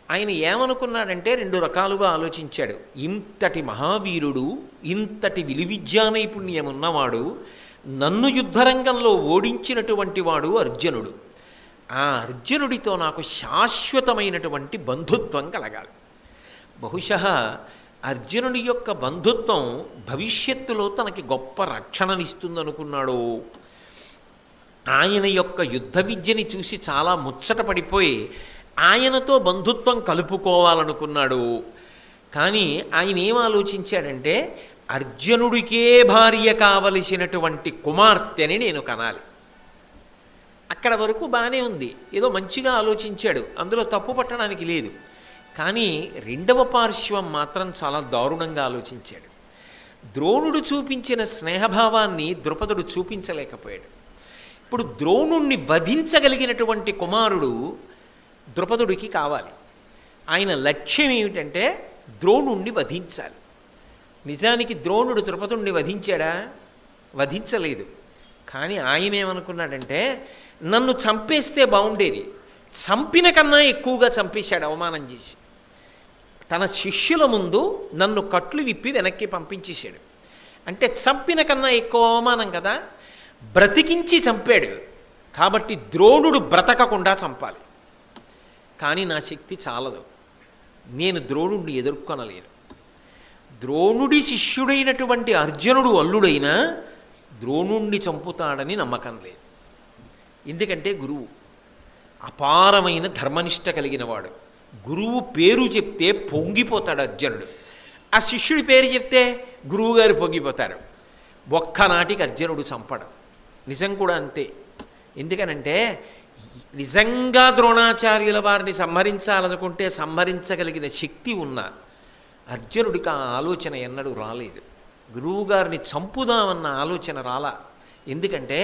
ఆయన ఏమనుకున్నాడంటే 2 రకాలుగా ఆలోచించాడు. ఇంతటి మహావీరుడు, ఇంతటి విలువిద్యా నైపుణ్యం ఉన్నవాడు, నన్ను యుద్ధరంగంలో ఓడించినటువంటి వాడు అర్జునుడు. ఆ అర్జునుడితో నాకు శాశ్వతమైనటువంటి బంధుత్వం కలగాలి. బహుశः అర్జునుడి యొక్క బంధుత్వం భవిష్యత్తులో తనకి గొప్ప రక్షణనిస్తుందనుకున్నాడు. ఆయన యొక్క యుద్ధ విద్యని చూసి చాలా ముచ్చట పడిపోయి ఆయనతో బంధుత్వం కలుపుకోవాలనుకున్నాడు. కానీ ఆయన ఏం ఆలోచించాడంటే అర్జునుడికే భార్య కావలసినటువంటి కుమార్తెని నేను కనాలి. అక్కడ వరకు బాగానే ఉంది, ఏదో మంచిగా ఆలోచించాడు, అందులో తప్పు పట్టడానికి లేదు. కానీ 2వ పార్శ్వం మాత్రం చాలా దారుణంగా ఆలోచించాడు. ద్రోణుడు చూపించిన స్నేహభావాన్ని ద్రుపదుడు చూపించలేకపోయాడు. ఇప్పుడు ద్రోణుణ్ణి వధించగలిగినటువంటి కుమారుడు ద్రుపదుడికి కావాలి. ఆయన లక్ష్యం ఏమిటంటే ద్రోణుణ్ణి వధించాలి. నిజానికి ద్రోణుడు ద్రుపదుణ్ణి వధించాడా? వధించలేదు. కానీ ఆయన ఏమనుకున్నాడంటే నన్ను చంపేస్తే బాగుండేది, చంపిన కన్నా ఎక్కువగా చంపేశాడు అవమానం చేసి. తన శిష్యుల ముందు నన్ను కట్లు విప్పి వెనక్కి పంపించేశాడు. అంటే చంపిన కన్నా ఎక్కువ అవమానం కదా. బ్రతికించి చంపాడు కాబట్టి ద్రోణుడు బ్రతకకుండా చంపాలి. కానీ నా శక్తి చాలదు, నేను ద్రోణుడిని ఎదుర్కొనలేను. ద్రోణుడి శిష్యుడైనటువంటి అర్జునుడు అల్లుడైనా ద్రోణుణ్ణి చంపుతాడని నమ్మకం లేదు. ఎందుకంటే గురువు అపారమైన ధర్మనిష్ట కలిగినవాడు. గురువు పేరు చెప్తే పొంగిపోతాడు అర్జునుడు. ఆ శిష్యుడి పేరు చెప్తే గురువుగారు పొంగిపోతారు. ఒక్కనాటికి అర్జునుడు చంపడం. నిజం కూడా అంతే. ఎందుకనంటే నిజంగా ద్రోణాచార్యుల వారిని సంహరించాలనుకుంటే సంహరించగలిగిన శక్తి ఉన్న అర్జునుడికి ఆ ఆలోచన ఎన్నడూ రాలేదు. గురువుగారిని చంపుదామన్న ఆలోచన రాలా. ఎందుకంటే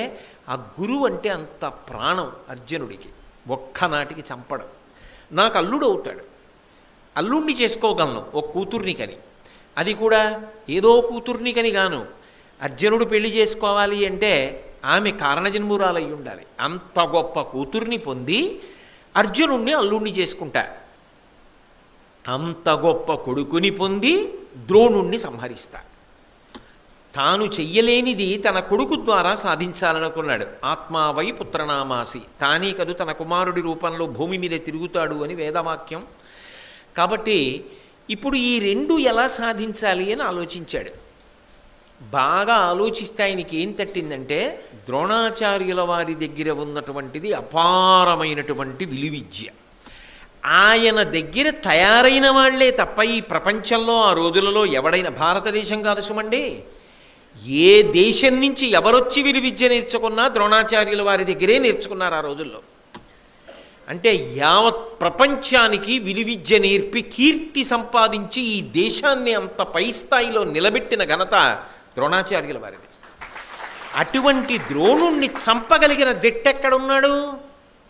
ఆ గురువు అంటే అంత ప్రాణం అర్జునుడికి. ఒక్కనాటికి చంపడం. నాకు అల్లుడు అవుతాడు, అల్లుడిని చేసుకోగలను ఓ కూతుర్ని కని, అది కూడా ఏదో కూతుర్ని కని గాను. అర్జునుడు పెళ్లి చేసుకోవాలి అంటే ఆమె కారణజన్మురాలై ఉండాలి. అంత గొప్ప కూతుర్ని పొంది అర్జునుణ్ణి అల్లుణ్ణి చేసుకుంటా. అంత గొప్ప కొడుకుని పొంది ద్రోణుణ్ణి సంహరిస్తా. తాను చెయ్యలేనిది తన కొడుకు ద్వారా సాధించాలనుకున్నాడు. ఆత్మావై పుత్రనామాసి, తానే కదు తన కుమారుడి రూపంలో భూమి మీద తిరుగుతాడు అని వేదవాక్యం. కాబట్టి ఇప్పుడు ఈ రెండు ఎలా సాధించాలి అని ఆలోచించాడు. బాగా ఆలోచిస్తే ఆయనకి ఏం తట్టిందంటే ద్రోణాచార్యుల వారి దగ్గర ఉన్నటువంటిది అపారమైనటువంటి విలువిద్య. ఆయన దగ్గర తయారైన వాళ్లే తప్ప ఈ ప్రపంచంలో ఆ రోజులలో ఎవడైనా, భారతదేశం కాదు సుమండి, ఏ దేశం నుంచి ఎవరొచ్చి విలువిద్య నేర్చుకున్నా ద్రోణాచార్యుల వారి దగ్గరే నేర్చుకున్నారు ఆ రోజుల్లో. అంటే యావత్ ప్రపంచానికి విలువిద్య నేర్పి కీర్తి సంపాదించి ఈ దేశాన్ని అంత పై స్థాయిలో నిలబెట్టిన ఘనత ద్రోణాచార్యుల వారిది. అటువంటి ద్రోణుణ్ణి చంపగలిగిన దిట్టెక్కడున్నాడు?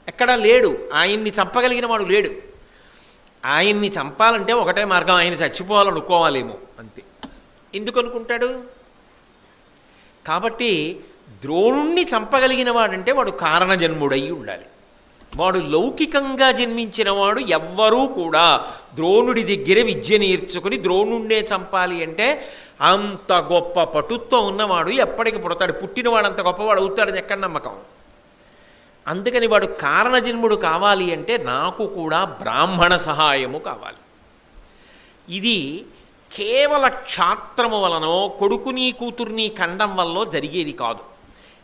ఎక్కడా లేడు. ఆయన్ని చంపగలిగిన వాడు లేడు. ఆయన్ని చంపాలంటే ఒకటే మార్గం, ఆయన చచ్చిపోవాలనుకోవాలేమో అంతే. ఎందుకు అనుకుంటాడు? కాబట్టి ద్రోణుణ్ణి చంపగలిగిన వాడంటే వాడు కారణజన్ముడై ఉండాలి. వాడు లౌకికంగా జన్మించిన వాడు ఎవ్వరూ కూడా ద్రోణుడి దగ్గర విద్య నేర్చుకుని ద్రోణుణ్ణే చంపాలి అంటే అంత గొప్ప పటుత్వం ఉన్నవాడు ఎప్పటికి పుడతాడు. పుట్టినవాడు అంత గొప్పవాడు అవుతాడని ఎక్కడ నమ్మకం? అందుకని వాడు కారణజన్ముడు కావాలి అంటే నాకు కూడా బ్రాహ్మణ సహాయము కావాలి. ఇది కేవల క్షాత్రము వలనో కొడుకుని కూతుర్ని ఖండం వల్ల జరిగేది కాదు.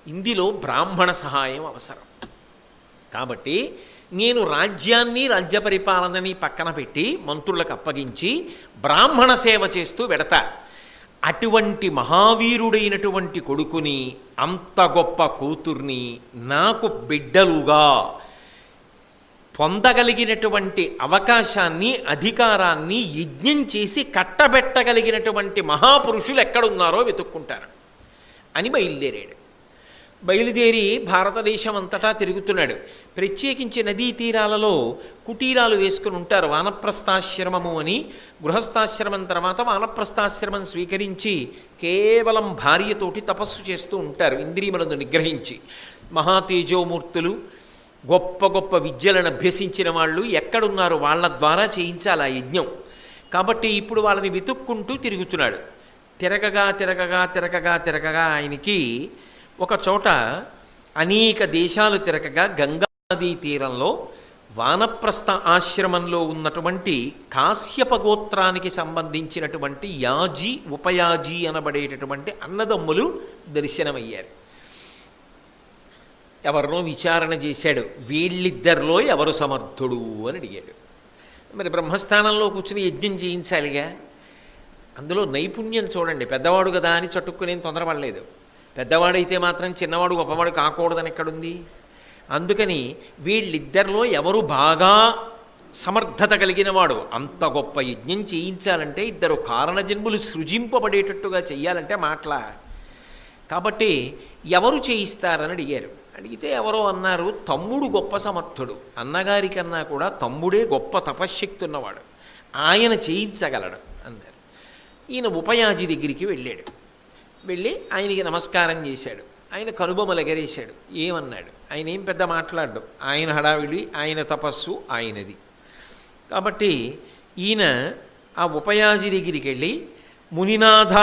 ఇందులో బ్రాహ్మణ సహాయం అవసరం. కాబట్టి నేను రాజ్యాన్ని రాజ్య పరిపాలనని పక్కన పెట్టి మంత్రులకు అప్పగించి బ్రాహ్మణ సేవ చేస్తూ వెడతా. అటువంటి మహావీరుడైనటువంటి కొడుకుని, అంత గొప్ప కూతుర్ని నాకు బిడ్డలుగా పొందగలిగినటువంటి అవకాశాన్ని, అధికారాన్ని యజ్ఞం చేసి కట్టబెట్టగలిగినటువంటి మహాపురుషులు ఎక్కడున్నారో వెతుక్కుంటారు అని బయలుదేరాడు. బయలుదేరి భారతదేశం అంతటా తిరుగుతున్నాడు. ప్రత్యేకించి నదీ తీరాలలో కుటీరాలు వేసుకుని ఉంటారు. వానప్రస్థాశ్రమము అని. గృహస్థాశ్రమం తర్వాత వానప్రస్థాశ్రమం స్వీకరించి కేవలం భార్యతోటి తపస్సు చేస్తూ ఉంటారు, ఇంద్రియములను నిగ్రహించి. మహాతేజోమూర్తులు, గొప్ప గొప్ప విద్యలను అభ్యసించిన వాళ్ళు ఎక్కడున్నారు వాళ్ళ ద్వారా చేయించాలి ఆ యజ్ఞం. కాబట్టి ఇప్పుడు వాళ్ళని వెతుక్కుంటూ తిరుగుతున్నాడు. తిరగగా తిరగగా తిరగగా తిరగగా ఆయనకి ఒక చోట అనేక దేశాలు తిరగగా గంగా నదీ తీరంలో వానప్రస్థ ఆశ్రమంలో ఉన్నటువంటి కాశ్యప గోత్రానికి సంబంధించినటువంటి యాజీ, ఉపయాజీ అనబడేటటువంటి అన్నదమ్ములు దర్శనమయ్యారు. ఎవరినో విచారణ చేశాడు, వీళ్ళిద్దరిలో ఎవరు సమర్థుడు అని అడిగాడు. మరి బ్రహ్మస్థానంలో కూర్చుని యజ్ఞం చేయించాలిగా, అందులో నైపుణ్యం చూడండి. పెద్దవాడు కదా అని చట్టుక్కునేం తొందరపడలేదు. పెద్దవాడైతే మాత్రం చిన్నవాడు గొప్పవాడు కాకూడదని ఎక్కడుంది? అందుకని వీళ్ళిద్దరిలో ఎవరు బాగా సమర్థత కలిగిన వాడు, అంత గొప్ప యజ్ఞం చేయించాలంటే ఇద్దరు కారణజన్ములు సృజింపబడేటట్టుగా చెయ్యాలంటే మాటలా. కాబట్టి ఎవరు చేయిస్తారని అడిగారు. అడిగితే ఎవరో అన్నారు, తమ్ముడు గొప్ప సమర్థుడు, అన్నగారి కన్నా కూడా తమ్ముడే గొప్ప తపశ్శక్తి ఉన్నవాడు, ఆయన చేయించగలడు అన్నారు. ఈయన ఉపయాజి దగ్గరికి వెళ్ళాడు. వెళ్ళి ఆయనకి నమస్కారం చేశాడు. ఆయన కనుబొమలు ఎగరేశాడు. ఏమన్నాడు? ఆయన ఏం పెద్ద మాట్లాడు. ఆయన హడావిడి, ఆయన తపస్సు ఆయనది. కాబట్టి ఈయన ఆ ఉపయాజి దగ్గరికి వెళ్ళి, మునినాథ,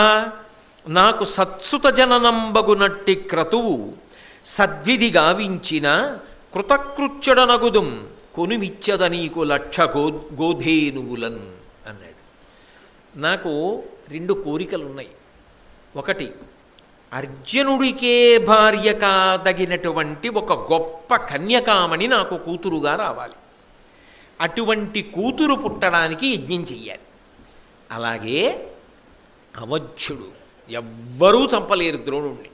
నాకు సత్సుత జననంబగునట్టి క్రతువు సద్విధి గావించిన కృతకృత్యుడనగుదుం కొనుమిచ్చద నీకు లక్ష గోధేనువులన్ అన్నాడు. నాకు 2 కోరికలు ఉన్నాయి. ఒకటి, అర్జునుడికే భార్య కాదగినటువంటి ఒక గొప్ప కన్యకామణి నాకు కూతురుగా రావాలి. అటువంటి కూతురు పుట్టడానికి యజ్ఞం చెయ్యాలి. అలాగే అవధ్యుడు ఎవ్వరూ చంపలేరు ద్రోణుణ్ణి.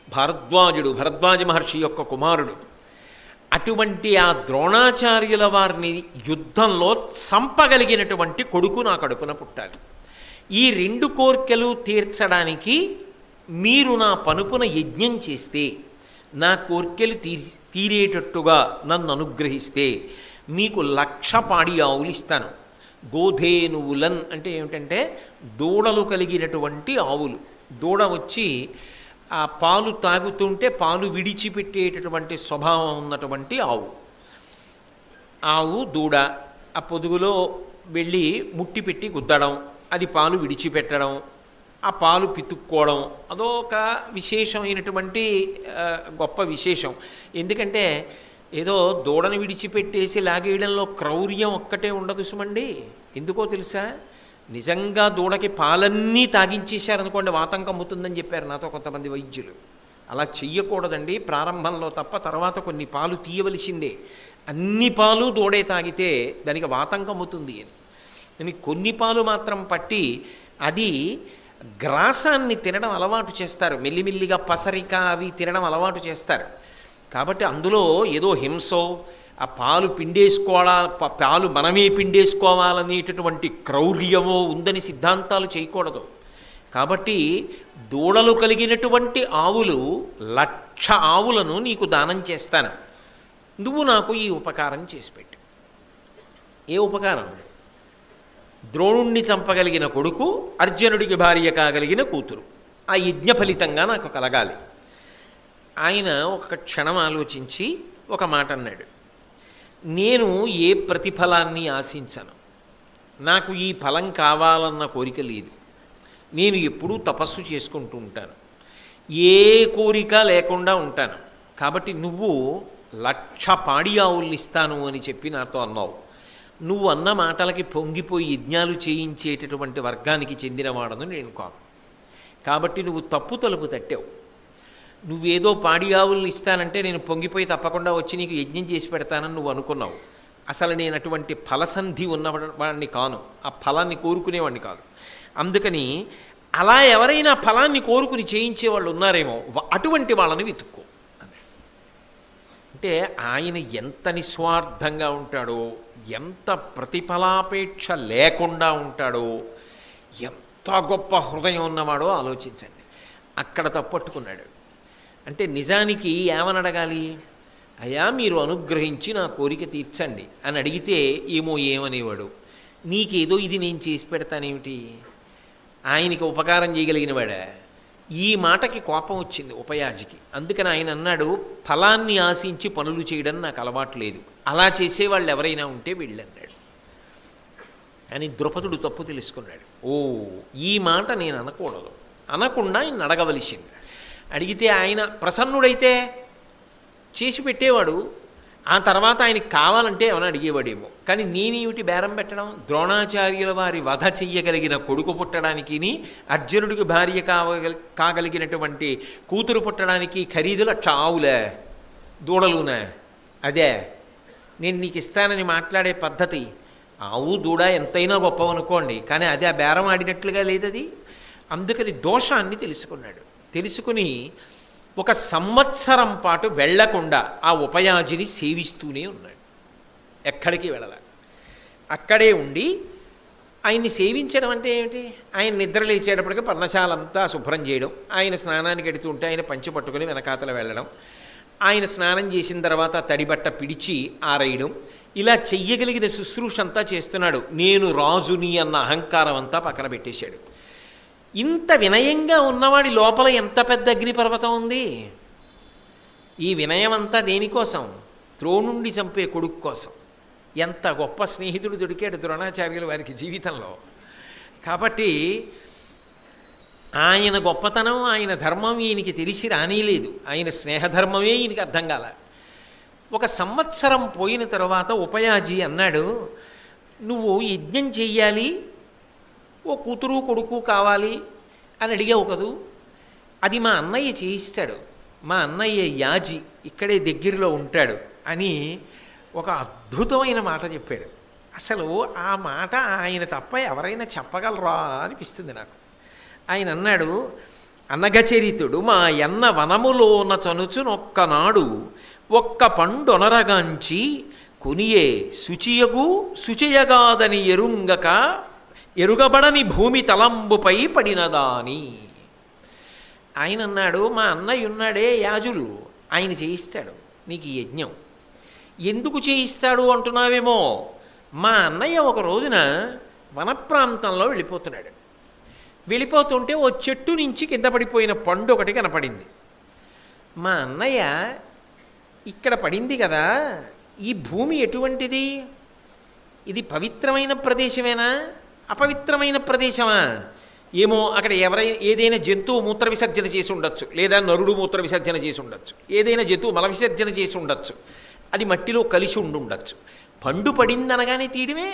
భరద్వాజ మహర్షి యొక్క కుమారుడు. అటువంటి ఆ ద్రోణాచార్యుల వారిని యుద్ధంలో చంపగలిగినటువంటి కొడుకు నా కడుపున పుట్టాలి. ఈ 2 కోర్కెలు తీర్చడానికి మీరు నా పనుపున యజ్ఞం చేస్తే, నా కోర్కెలు తీరేటట్టుగా నన్ను అనుగ్రహిస్తే మీకు 1,00,000 పాడి ఆవులు ఇస్తాను. గోధేనువులన్ అంటే ఏమిటంటే దూడలు కలిగినటువంటి ఆవులు. దూడ వచ్చి ఆ పాలు తాగుతుంటే పాలు విడిచిపెట్టేటటువంటి స్వభావం ఉన్నటువంటి ఆవు దూడ ఆ పొదుగులో వెళ్ళి ముట్టి పెట్టి గుద్దడం, అది పాలు విడిచిపెట్టడం, ఆ పాలు పితుక్కోవడం, అదొక విశేషమైనటువంటి గొప్ప విశేషం. ఎందుకంటే ఏదో దూడను విడిచిపెట్టేసి లాగేయడంలో క్రౌర్యం ఒక్కటే ఉండదు సుమండి. ఎందుకో తెలుసా? నిజంగా దూడకి పాలన్నీ తాగించేశారనుకోండి వాతం కమ్ముతుందని చెప్పారు నాతో కొంతమంది వైద్యులు. అలా చెయ్యకూడదండి ప్రారంభంలో తప్ప, తర్వాత కొన్ని పాలు తీయవలసిందే. అన్ని పాలు దూడే తాగితే దానికి వాతం కమ్ముతుంది అని కొన్ని పాలు మాత్రం పట్టి అది గ్రాసాన్ని తినడం అలవాటు చేస్తారు. మెల్లిమెల్లిగా పసరిక అవి తినడం అలవాటు చేస్తారు. కాబట్టి అందులో ఏదో హింసో, ఆ పాలు పాలు మనమే పిండేసుకోవాలనేటటువంటి క్రౌర్యమో ఉందని సిద్ధాంతాలు చేయకూడదు. కాబట్టి దూడలు కలిగినటువంటి ఆవులు 1,00,000 ఆవులను నీకు దానం చేస్తాను. నువ్వు నాకు ఈ ఉపకారం చేసి పెట్టు. ఏ ఉపకారం? ద్రోణుణ్ణి చంపగలిగిన కొడుకు, అర్జునుడికి భార్య కాగలిగిన కూతురు, ఆ యజ్ఞ ఫలితంగా నాకు కలగాలి. ఆయన ఒక క్షణం ఆలోచించి ఒక మాట అన్నాడు. నేను ఏ ప్రతిఫలాన్ని ఆశించను. నాకు ఈ ఫలం కావాలన్న కోరిక లేదు. నేను ఎప్పుడూ తపస్సు చేసుకుంటూ ఉంటాను. ఏ కోరిక లేకుండా ఉంటాను. కాబట్టి నువ్వు 1,00,000 పాడి ఆవుల్ని ఇస్తాను అని చెప్పి నాతో అన్నావు. నువ్వు అన్న మాటలకి పొంగిపోయి యజ్ఞాలు చేయించేటటువంటి వర్గానికి చెందినవాడను నేను కాను. కాబట్టి నువ్వు తప్పు తలుపు తట్టావు. నువ్వేదో పాడి ఆవుల్ని ఇస్తానంటే నేను పొంగిపోయి తప్పకుండా వచ్చి నీకు యజ్ఞం చేసి పెడతానని నువ్వు అనుకున్నావు. అసలు నేను అటువంటి ఫలసంధి ఉన్నవాడిని కాను. ఆ ఫలాన్ని కోరుకునేవాడిని కాదు. అందుకని అలా ఎవరైనా ఫలాన్ని కోరుకుని చేయించేవాళ్ళు ఉన్నారేమో, అటువంటి వాళ్ళని వెతుక్కో. అంటే ఆయన ఎంత నిస్వార్థంగా ఉంటాడో, ఎంత ప్రతిఫలాపేక్ష లేకుండా ఉంటాడో, ఎంత గొప్ప హృదయం ఉన్నవాడో ఆలోచించండి. అక్కడ తప్పట్టుకున్నాడు. అంటే నిజానికి ఏమని అడగాలి? అయ్యా మీరు అనుగ్రహించి నా కోరిక తీర్చండి అని అడిగితే ఏమనేవాడు? నీకేదో ఇది నేను చేసి పెడతానేమిటి? ఆయనకి ఉపకారం చేయగలిగినవాడా? ఈ మాటకి కోపం వచ్చింది ఉపయాజికి. అందుకని ఆయన అన్నాడు, ఫలాన్ని ఆశించి పనులు చేయడం నాకు అలవాటు లేదు. అలా చేసేవాళ్ళు ఎవరైనా ఉంటే వెళ్ళన్నాడు. అని ద్రుపదుడు తప్పు తెలుసుకున్నాడు. ఈ మాట నేను అనకూడదు. అనకుండా ఆయన అడగవలసింది. అడిగితే ఆయన ప్రసన్నుడైతే చేసి పెట్టేవాడు. ఆ తర్వాత ఆయనకి కావాలంటే ఏమైనా అడిగేవాడేమో. కానీ నేనేమిటి బేరం పెట్టడం? ద్రోణాచార్యుల వారి వధ చెయ్యగలిగిన కొడుకు పుట్టడానికి, అర్జునుడికి భార్య కాగలిగినటువంటి కూతురు పుట్టడానికి ఖరీదుల 1,00,000 ఆవులే దూడలునా? అదే నేను నీకు ఇస్తానని మాట్లాడే పద్ధతి. ఆవు దూడ ఎంతైనా గొప్పవనుకోండి, కానీ అదే ఆ బేరం ఆడినట్లుగా లేదది. అందుకని దోషాన్ని తెలుసుకున్నాడు. తెలుసుకుని 1 సంవత్సరం పాటు వెళ్లకుండా ఆ ఉపయాజిని సేవిస్తూనే ఉన్నాడు. ఎక్కడికి వెళ్ళాల. అక్కడే ఉండి ఆయన్ని సేవించడం అంటే ఏమిటి? ఆయన నిద్ర లేచేటప్పటికి పర్ణశాలంతా శుభ్రం చేయడం, ఆయన స్నానానికి ఎడుతుంటే ఆయన పంచి పట్టుకుని వెనకాతల వెళ్ళడం, ఆయన స్నానం చేసిన తర్వాత తడిబట్ట పిడిచి ఆరేయడం, ఇలా చెయ్యగలిగిన శుశ్రూష అంతా చేస్తున్నాడు. నేను రాజుని అన్న అహంకారం అంతా పక్కన పెట్టేశాడు. ఇంత వినయంగా ఉన్నవాడి లోపల ఎంత పెద్ద అగ్నిపర్వతం ఉంది. ఈ వినయం అంతా దేనికోసం? ద్రోణుండి చంపే కొడుకు కోసం. ఎంత గొప్ప స్నేహితుడు దొరికాడు ద్రోణాచార్యులు వారికి జీవితంలో. కాబట్టి ఆయన గొప్పతనం, ఆయన ధర్మం ఈయనకి తెలిసి రానిలేదు. ఆయన స్నేహధర్మమే ఈయనకి అర్థం కాల. 1 సంవత్సరం పోయిన తర్వాత ఉపయాజీ అన్నాడు, నువ్వు యజ్ఞం చెయ్యాలి, ఓ కూతురు కొడుకు కావాలి అని అడిగావు కదూ, అది మా అన్నయ్య చేయిస్తాడు, మా అన్నయ్య యాజి ఇక్కడే దగ్గరలో ఉంటాడు అని ఒక అద్భుతమైన మాట చెప్పాడు. అసలు ఆ మాట ఆయన తప్ప ఎవరైనా చెప్పగలరా అనిపిస్తుంది నాకు. ఆయన అన్నాడు, అనగచరితుడు మా ఎన్న వనములోన చనుచునొక్కనాడు ఒక్క పండొనరగాంచి కొనియే శుచియగు శుచియగాదని ఎరుగబడని భూమి తలంబుపై పడినదాని. ఆయన అన్నాడు, మా అన్నయ్య ఉన్నాడే యాజులు, ఆయన చేయిస్తాడు నీకు ఈ యజ్ఞం. ఎందుకు చేయిస్తాడు అంటున్నావేమో, మా అన్నయ్య ఒక రోజున వనప్రాంతంలో వెళ్ళిపోతున్నాడు. వెళ్ళిపోతుంటే ఓ చెట్టు నుంచి కింద పడిపోయిన పండు ఒకటి కనపడింది. మా అన్నయ్య ఇక్కడ పడింది కదా, ఈ భూమి ఎటువంటిది, ఇది పవిత్రమైన ప్రదేశమేనా అపవిత్రమైన ప్రదేశమా, ఏమో అక్కడ ఏదైనా జంతువు మూత్ర విసర్జన చేసి ఉండొచ్చు, లేదా నరుడు మూత్ర విసర్జన చేసి ఉండొచ్చు, ఏదైనా జంతువు మల విసర్జన చేసి ఉండొచ్చు, అది మట్టిలో కలిసి ఉండొచ్చు. పండు పడిందనగానే తీయడమే.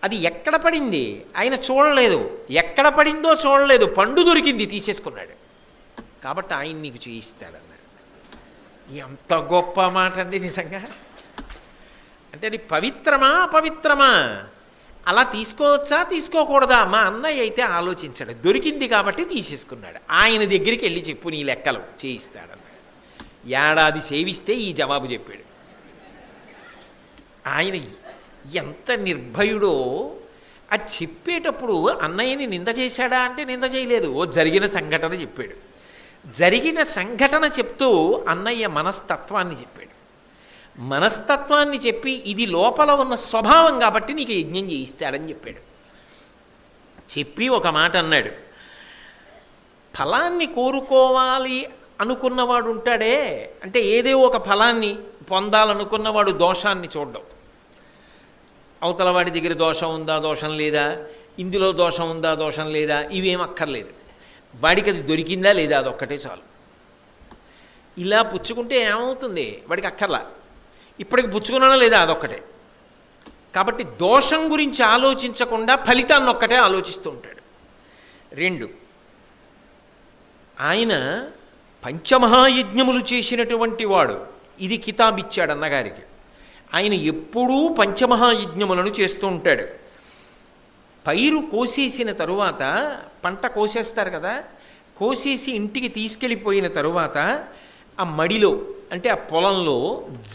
అది ఎక్కడ పడింది ఆయన చూడలేదు, ఎక్కడ పడిందో చూడలేదు, పండు దొరికింది తీసేసుకున్నాడు. కాబట్టి ఆయన నీకు చేయిస్తాడన్నాడు. ఎంత గొప్ప మాట అండి నిజంగా. అంటే అది పవిత్రమా అపవిత్రమా, అలా తీసుకోవచ్చా తీసుకోకూడదా, మా అన్నయ్య అయితే ఆలోచించాడు, దొరికింది కాబట్టి తీసేసుకున్నాడు. ఆయన దగ్గరికి వెళ్ళి చెప్పు నీ లెక్కలు చేయిస్తాడన్నాడు. ఏడాది సేవిస్తే ఈ జవాబు చెప్పాడు. ఆయన ఎంత నిర్భయుడో. అది చెప్పేటప్పుడు అన్నయ్యని నింద చేశాడా అంటే నింద చేయలేదు, ఓ జరిగిన సంఘటన చెప్పాడు. జరిగిన సంఘటన చెప్తూ అన్నయ్య మనస్తత్వాన్ని చెప్పాడు. మనస్తత్వాన్ని చెప్పి ఇది లోపల ఉన్న స్వభావం కాబట్టి నీకు యజ్ఞం చేయిస్తాడని చెప్పాడు. చెప్పి ఒక మాట అన్నాడు, ఫలాన్ని కోరుకోవాలి అనుకున్నవాడు ఉంటాడే, అంటే ఏదో ఒక ఫలాన్ని పొందాలనుకున్నవాడు దోషాన్ని చూడడం. అవతల వాడి దగ్గర దోషం ఉందా దోషం లేదా, ఇందులో దోషం ఉందా దోషం లేదా, ఇవేం అక్కర్లేదు, వాడికి అది దొరికిందా లేదా అదొక్కటే చాలు. ఇలా పుచ్చుకుంటే ఏమవుతుంది, వాడికి అక్కర్లా, ఇప్పటికి పుచ్చుకున్నానా లేదా అదొక్కటే. కాబట్టి దోషం గురించి ఆలోచించకుండా ఫలితాన్ని ఒక్కటే ఆలోచిస్తూ ఉంటాడు. 2, ఆయన పంచమహాయజ్ఞములు చేసినటువంటి వాడు. ఇది కితాబ్ ఇచ్చాడు అన్నగారికి. ఆయన ఎప్పుడూ పంచమహాయజ్ఞములను చేస్తూ ఉంటాడు. పైరు కోసేసిన తరువాత, పంట కోసేస్తారు కదా, కోసేసి ఇంటికి తీసుకెళ్ళిపోయిన తరువాత ఆ మడిలో అంటే ఆ పొలంలో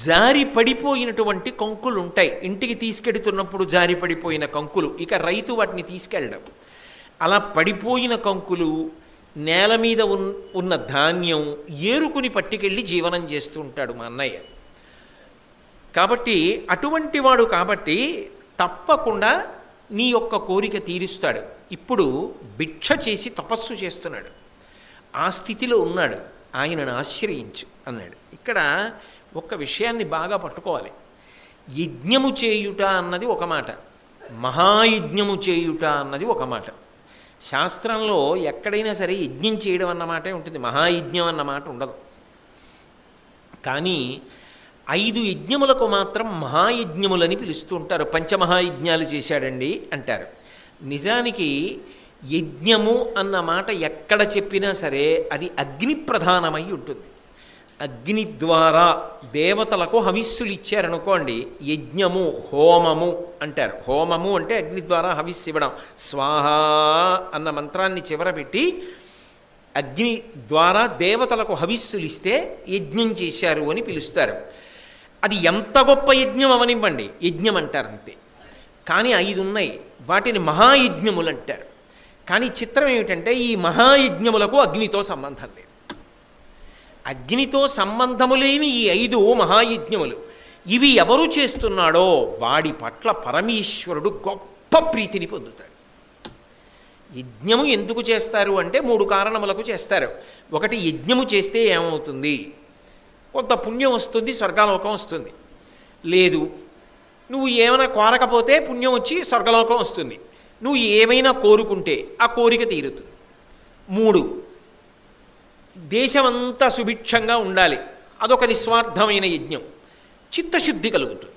జారి పడిపోయినటువంటి కంకులు ఉంటాయి. ఇంటికి తీసుకెడుతున్నప్పుడు జారి పడిపోయిన కంకులు, ఇక రైతు వాటిని తీసుకెళ్ళడం. అలా పడిపోయిన కంకులు, నేల మీద ఉన్న ధాన్యం ఏరుకుని పట్టుకెళ్ళి జీవనం చేస్తూ ఉంటాడు మా అన్నయ్య. కాబట్టి అటువంటి వాడు కాబట్టి తప్పకుండా నీ యొక్క కోరిక తీరుస్తాడు. ఇప్పుడు భిక్ష చేసి తపస్సు చేస్తున్నాడు, ఆ స్థితిలో ఉన్నాడు, ఆయనను ఆశ్రయించు అన్నాడు. ఇక్కడ ఒక్క విషయాన్ని బాగా పట్టుకోవాలి. యజ్ఞము చేయుట అన్నది ఒక మాట, మహాయజ్ఞము చేయుట అన్నది ఒక మాట. శాస్త్రంలో ఎక్కడైనా సరే యజ్ఞం చేయడం అన్నమాటే ఉంటుంది, మహాయజ్ఞం అన్నమాట ఉండదు. కానీ 5 యజ్ఞములకు మాత్రం మహాయజ్ఞములని పిలుస్తూ ఉంటారు. పంచమహాయజ్ఞాలు చేశాడండి అంటారు. నిజానికి యజ్ఞము అన్న మాట ఎక్కడ చెప్పినా సరే అది అగ్ని ప్రధానమై ఉంటుంది. అగ్ని ద్వారా దేవతలకు హవిస్సులు ఇచ్చారనుకోండి, యజ్ఞము హోమము అంటారు. హోమము అంటే అగ్ని ద్వారా హవిస్సు ఇవ్వడం. స్వాహ అన్న మంత్రాన్ని చివర పెట్టి అగ్ని ద్వారా దేవతలకు హవిస్సులు ఇస్తే యజ్ఞం చేశారు అని పిలుస్తారు. అది ఎంత గొప్ప యజ్ఞం అవనివ్వండి, యజ్ఞం అంటారు అంతే. కానీ 5 ఉన్నాయి, వాటిని మహాయజ్ఞములు అంటారు. కానీ చిత్రం ఏమిటంటే ఈ మహాయజ్ఞములకు అగ్నితో సంబంధం లేదు. అగ్నితో సంబంధము లేని ఈ 5 మహాయజ్ఞములు, ఇవి ఎవరు చేస్తున్నాడో వాడి పట్ల పరమేశ్వరుడు గొప్ప ప్రీతిని పొందుతాడు. యజ్ఞము ఎందుకు చేస్తారు అంటే 3 కారణములకు చేస్తారు. ఒకటి, యజ్ఞము చేస్తే ఏమవుతుంది, కొంత పుణ్యం వస్తుంది, స్వర్గలోకం వస్తుంది. లేదు, నువ్వు ఏమైనా కోరకపోతే పుణ్యం వచ్చి స్వర్గలోకం వస్తుంది. నువ్వు ఏమైనా కోరుకుంటే ఆ కోరిక తీరుతుంది. 3, దేశమంతా సుభిక్షంగా ఉండాలి, అదొక నిస్వార్థమైన యజ్ఞం, చిత్తశుద్ధి కలుగుతుంది.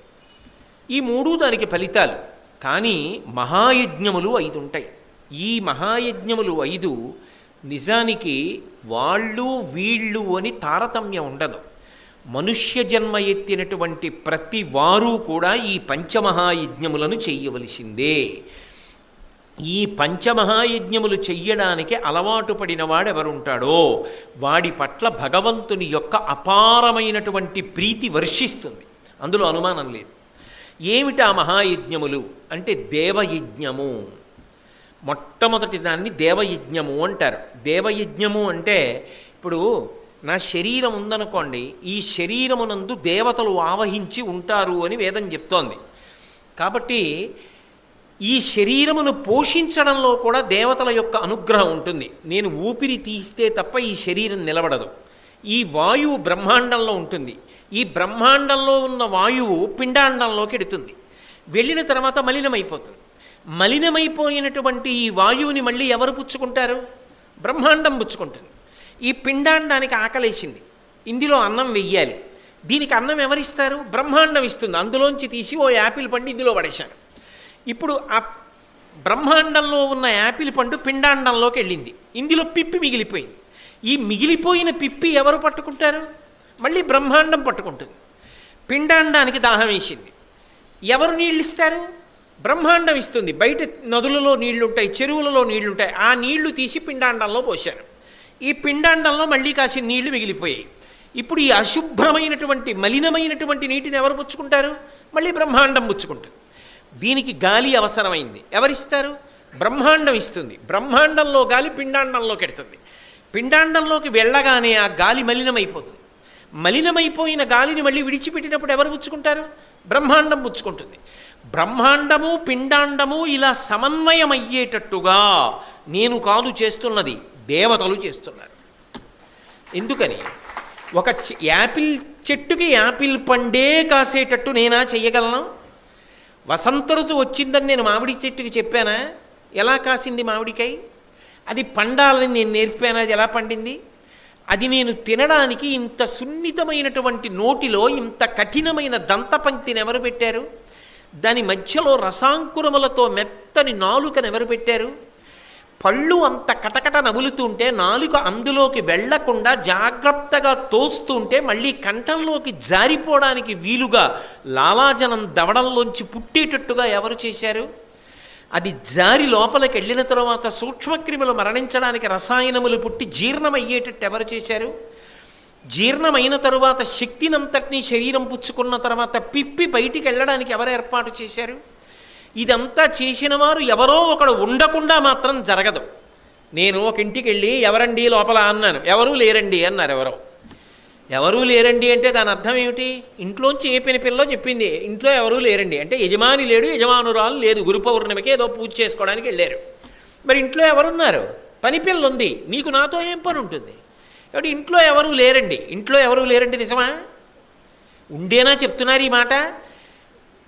ఈ 3 దానికి ఫలితాలు. కానీ మహాయజ్ఞములు 5 ఉంటాయి. ఈ మహాయజ్ఞములు 5 నిజానికి వాళ్ళు వీళ్ళు అని తారతమ్యం ఉండదు. మనుష్య జన్మ ఎత్తినటువంటి ప్రతి వారు కూడా ఈ పంచమహాయజ్ఞములను చెయ్యవలసిందే. ఈ పంచమహాయజ్ఞములు చెయ్యడానికి అలవాటు పడినవాడు ఎవరుంటాడో వాడి పట్ల భగవంతుని యొక్క అపారమైనటువంటి ప్రీతి వర్షిస్తుంది, అందులో అనుమానం లేదు. ఏమిటా మహాయజ్ఞములు అంటే దేవయజ్ఞము. మొట్టమొదటి దాన్ని దేవయజ్ఞము అంటారు. దేవయజ్ఞము అంటే ఇప్పుడు నా శరీరం ఉందనుకోండి, ఈ శరీరమునందు దేవతలు ఆవహించి ఉంటారు అని వేదం చెప్తోంది. కాబట్టి ఈ శరీరమును పోషించడంలో కూడా దేవతల యొక్క అనుగ్రహం ఉంటుంది. నేను ఊపిరి తీస్తే తప్ప ఈ శరీరం నిలబడదు. ఈ వాయువు బ్రహ్మాండంలో ఉంటుంది. ఈ బ్రహ్మాండంలో ఉన్న వాయువు పిండాండంలోకి ఎడుతుంది. వెళ్ళిన తర్వాత మలినమైపోతుంది. మలినమైపోయినటువంటి ఈ వాయువుని మళ్ళీ ఎవరు పుచ్చుకుంటారు? బ్రహ్మాండం పుచ్చుకుంటుంది. ఈ పిండాండానికి ఆకలేసింది, ఇందులో అన్నం వెయ్యాలి. దీనికి అన్నం ఎవరిస్తారు? బ్రహ్మాండం ఇస్తుంది. అందులోంచి తీసి ఓ యాపిల్ పండు ఇందులో పడేశాను. ఇప్పుడు ఆ బ్రహ్మాండంలో ఉన్న యాపిల్ పండు పిండాండంలోకి వెళ్ళింది, ఇందులో పిప్పి మిగిలిపోయింది. ఈ మిగిలిపోయిన పిప్పి ఎవరు పట్టుకుంటారు? మళ్ళీ బ్రహ్మాండం పట్టుకుంటుంది. పిండాండానికి దాహం వేసింది, ఎవరు నీళ్ళు ఇస్తారు? బ్రహ్మాండం ఇస్తుంది. బయట నదులలో నీళ్లుంటాయి, చెరువులలో నీళ్లుంటాయి. ఆ నీళ్లు తీసి పిండాండంలో పోశారు. ఈ పిండాండంలో మళ్ళీ కాసిన నీళ్లు మిగిలిపోయాయి. ఇప్పుడు ఈ అశుభ్రమైనటువంటి మలినమైనటువంటి నీటిని ఎవరు పుచ్చుకుంటారు? మళ్ళీ బ్రహ్మాండం పుచ్చుకుంటుంది. దీనికి గాలి అవసరమైంది, ఎవరిస్తారు? బ్రహ్మాండం ఇస్తుంది. బ్రహ్మాండంలో గాలి పిండాండంలోకి ఎడుతుంది. పిండాండంలోకి వెళ్ళగానే ఆ గాలి మలినమైపోతుంది. మలినమైపోయిన గాలిని మళ్ళీ విడిచిపెట్టినప్పుడు ఎవరు పుచ్చుకుంటారు? బ్రహ్మాండం పుచ్చుకుంటుంది. బ్రహ్మాండము పిండాండము ఇలా సమన్వయమయ్యేటట్టుగా నేను కాదు చేస్తున్నది, దేవతలు చేస్తున్నారు. ఎందుకని? ఒక యాపిల్ చెట్టుకి యాపిల్ పండే కాసేటట్టు నేనా చెయ్యగలను? వసంత ఋతువు వచ్చిందని నేను మామిడి చెట్టుకి చెప్పానా ఎలా కాసింది మామిడికాయ? అది పండాలని నేను నేర్పానా అది ఎలా పండింది? అది నేను తినడానికి ఇంత సున్నితమైనటువంటి నోటిలో ఇంత కఠినమైన దంతపంక్తిని ఎవరు పెట్టారు? దాని మధ్యలో రసాంకురములతో మెత్తని నాలుకను ఎవరు పెట్టారు? పళ్ళు అంత కటకట నములుతుంటే నాలుక అందులోకి వెళ్లకుండా జాగ్రత్తగా తోస్తుంటే మళ్ళీ కంఠంలోకి జారిపోవడానికి వీలుగా లాలాజనం దవడంలోంచి పుట్టేటట్టుగా ఎవరు చేశారు? అది జారి లోపలికి వెళ్ళిన తర్వాత సూక్ష్మక్రిములు మరణించడానికి రసాయనములు పుట్టి జీర్ణమయ్యేటట్టు ఎవరు చేశారు? జీర్ణమైన తరువాత శక్తినంతటినీ శరీరం పుచ్చుకున్న తర్వాత పిప్పి బయటికి వెళ్ళడానికి ఎవరు ఏర్పాటు చేశారు? ఇదంతా చేసిన వారు ఎవరో ఒకడు ఉండకుండా మాత్రం జరగదు. నేను ఒక ఇంటికి వెళ్ళి ఎవరండి లోపల అన్నాను, ఎవరూ లేరండి అన్నారు. ఎవరూ లేరండి అంటే దాని అర్థం ఏమిటి? ఇంట్లోంచి ఏ పిల్లో చెప్పింది, ఇంట్లో ఎవరూ లేరండి అంటే యజమాని లేడు, యజమానురాలు లేదు, గురు పౌర్ణమికి ఏదో పూజ చేసుకోవడానికి వెళ్ళారు. మరి ఇంట్లో ఎవరున్నారు? పని పిల్ల ఉంది, నీకు నాతో ఏం పని ఉంటుంది? కాబట్టి ఇంట్లో ఎవరూ లేరండి. ఇంట్లో ఎవరూ లేరండి నిజమా? ఉండేనా చెప్తున్నారు ఈ మాట?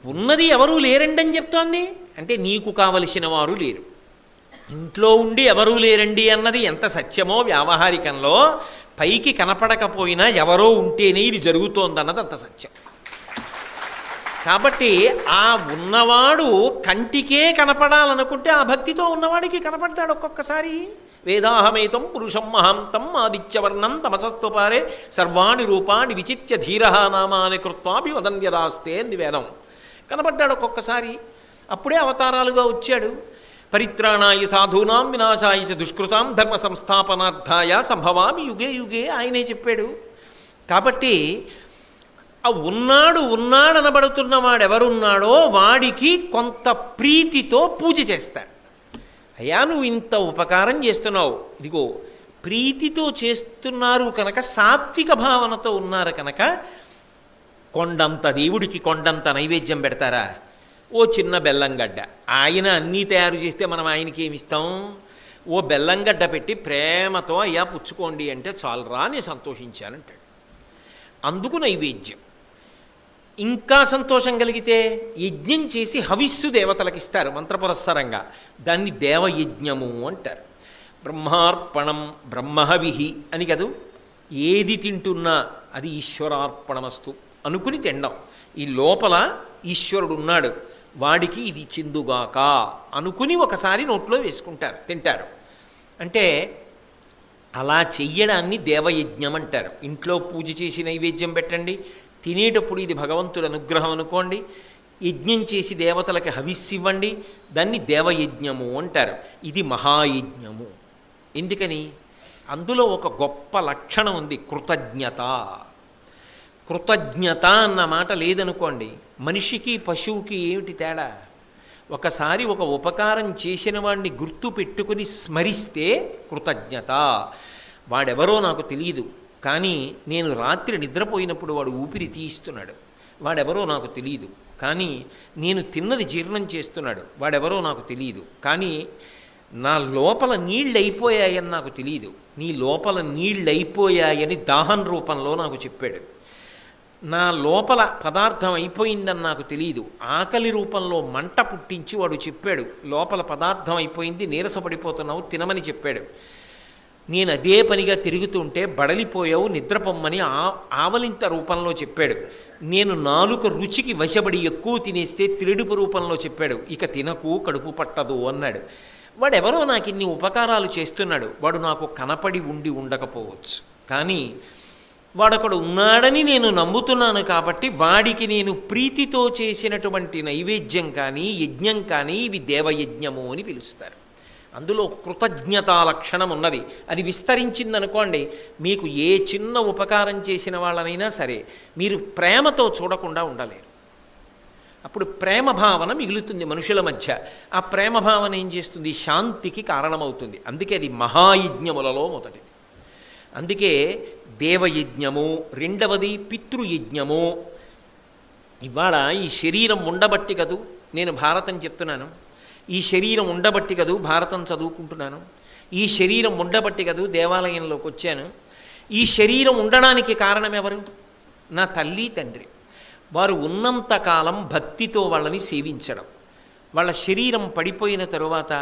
ఉన్నది ఎవరూ లేరండి అని చెప్తోంది అంటే నీకు కావలసిన వారు లేరు. ఇంట్లో ఉండి ఎవరూ లేరండి అన్నది ఎంత సత్యమో వ్యావహారికంలో, పైకి కనపడకపోయినా ఎవరో ఉంటేనే ఇది జరుగుతోందన్నది అంత సత్యం. కాబట్టి ఆ ఉన్నవాడు కంటికే కనపడాలనుకుంటే ఆ భక్తితో ఉన్నవాడికి కనపడ్డాడు ఒక్కొక్కసారి. వేదాహమేతం పురుషం మహాంతం ఆదిత్యవర్ణం తమసస్తుపారే సర్వాణి రూపాణి విచిత్య ధీరః నామాని కృత్వాపి వదన్యదాస్తే అంది వేదం. కనపడ్డాడు ఒక్కొక్కసారి. అప్పుడే అవతారాలుగా వచ్చాడు. పరిత్రాణాయ సాధూనాం వినాశాయ చ దుష్కృతాం ధర్మ సంస్థాపనార్థాయ సంభవామి యుగే యుగే ఆయనే చెప్పాడు. కాబట్టి ఆ ఉన్నాడనబడుతున్నవాడు ఎవరున్నాడో వాడికి కొంత ప్రీతితో పూజ చేస్తాడు. అయ్యా నువ్వు ఇంత ఉపకారం చేస్తున్నావు, ఇదిగో ప్రీతితో చేస్తున్నారు కనుక, సాత్విక భావనతో ఉన్నారు కనుక కొండంత దేవుడికి కొండంత నైవేద్యం పెడతారా? ఓ చిన్న బెల్లంగడ్డ, ఆయన అన్నీ తయారు చేస్తే మనం ఆయనకి ఏమిస్తాం? ఓ బెల్లంగడ్డ పెట్టి ప్రేమతో అయ్యా పుచ్చుకోండి అంటే చాలరా నేను సంతోషించానంటాడు. అందుకు నైవేద్యం. ఇంకా సంతోషం కలిగితే యజ్ఞం చేసి హవిస్సు దేవతలకు ఇస్తారు మంత్రపురస్సరంగా, దాన్ని దేవయజ్ఞము అంటారు. బ్రహ్మార్పణం బ్రహ్మహవిహి అని కదూ, ఏది తింటున్నా అది ఈశ్వరార్పణమస్తు అనుకుని తినడం. ఈ లోపల ఈశ్వరుడు ఉన్నాడు, వాడికి ఇది చెందుగాక అనుకుని ఒకసారి నోట్లో వేసుకుంటారు, తింటారు. అంటే అలా చెయ్యడాన్ని దేవయజ్ఞం అంటారు. ఇంట్లో పూజ చేసి నైవేద్యం పెట్టండి, తినేటప్పుడు ఇది భగవంతుడి అనుగ్రహం అనుకోండి, యజ్ఞం చేసి దేవతలకి హవిస్సివ్వండి, దాన్ని దేవయజ్ఞము అంటారు. ఇది మహాయజ్ఞము. ఎందుకని? అందులో ఒక గొప్ప లక్షణం ఉంది, కృతజ్ఞత. కృతజ్ఞత అన్న మాట లేదనుకోండి, మనిషికి పశువుకి ఏమిటి తేడా? ఒకసారి ఒక ఉపకారం చేసిన వాడిని గుర్తు పెట్టుకుని స్మరిస్తే కృతజ్ఞత. వాడెవరో నాకు తెలియదు, కానీ నేను రాత్రి నిద్రపోయినప్పుడు వాడు ఊపిరి తీయిస్తున్నాడు. వాడెవరో నాకు తెలియదు, కానీ నేను తిన్నది జీర్ణం చేస్తున్నాడు. వాడెవరో నాకు తెలియదు, కానీ నా లోపల నీళ్ళు అయిపోయాయని నాకు తెలియదు. నీ లోపల నీళ్ళు అయిపోయాయని దాహం రూపంలో నాకు చెప్పాడు. నా లోపల పదార్థం అయిపోయిందని నాకు తెలియదు, ఆకలి రూపంలో మంట పుట్టించి వాడు చెప్పాడు, లోపల పదార్థం అయిపోయింది, నీరసపడిపోతున్నావు, తినమని చెప్పాడు. నేను అదే పనిగా తిరుగుతుంటే బడలిపోయావు, నిద్రపొమ్మని ఆవలింత రూపంలో చెప్పాడు. నేను నాలుక రుచికి వశపడి ఎక్కువ తినేస్తే త్రిడుపు రూపంలో చెప్పాడు, ఇక తినకు కడుపు పట్టదు అన్నాడు. వాడెవరో నాకు ఇన్ని ఉపకారాలు చేస్తున్నాడు. వాడు నాకు కనపడి ఉండి ఉండకపోవచ్చు, కానీ వాడొకడు ఉన్నాడని నేను నమ్ముతున్నాను. కాబట్టి వాడికి నేను ప్రీతితో చేసినటువంటి నైవేద్యం కానీ యజ్ఞం కానీ ఇవి దేవయజ్ఞము అని పిలుస్తారు. అందులో కృతజ్ఞతా లక్షణం ఉన్నది. అది విస్తరించిందనుకోండి, మీకు ఏ చిన్న ఉపకారం చేసిన వాళ్ళనైనా సరే మీరు ప్రేమతో చూడకుండా ఉండలేరు. అప్పుడు ప్రేమ భావన మిగులుతుంది మనుషుల మధ్య. ఆ ప్రేమ భావన ఏం చేస్తుంది? శాంతికి కారణమవుతుంది. అందుకే అది మహాయజ్ఞములలో మొదటిది. అందుకే దేవయజ్ఞము, రెండవది పితృయజ్ఞము. ఇవాళ ఈ శరీరం ఉండబట్టి కదూ నేను భారతం చెప్తున్నాను, ఈ శరీరం ఉండబట్టి కదూ భారతం చదువుకుంటున్నాను, ఈ శరీరం ఉండబట్టి కదూ దేవాలయంలోకి వచ్చాను. ఈ శరీరం ఉండడానికి కారణం ఎవరు? నా తల్లి తండ్రి. వారు ఉన్నంతకాలం భక్తితో వాళ్ళని సేవించడం, వాళ్ళ శరీరం పడిపోయిన తరువాత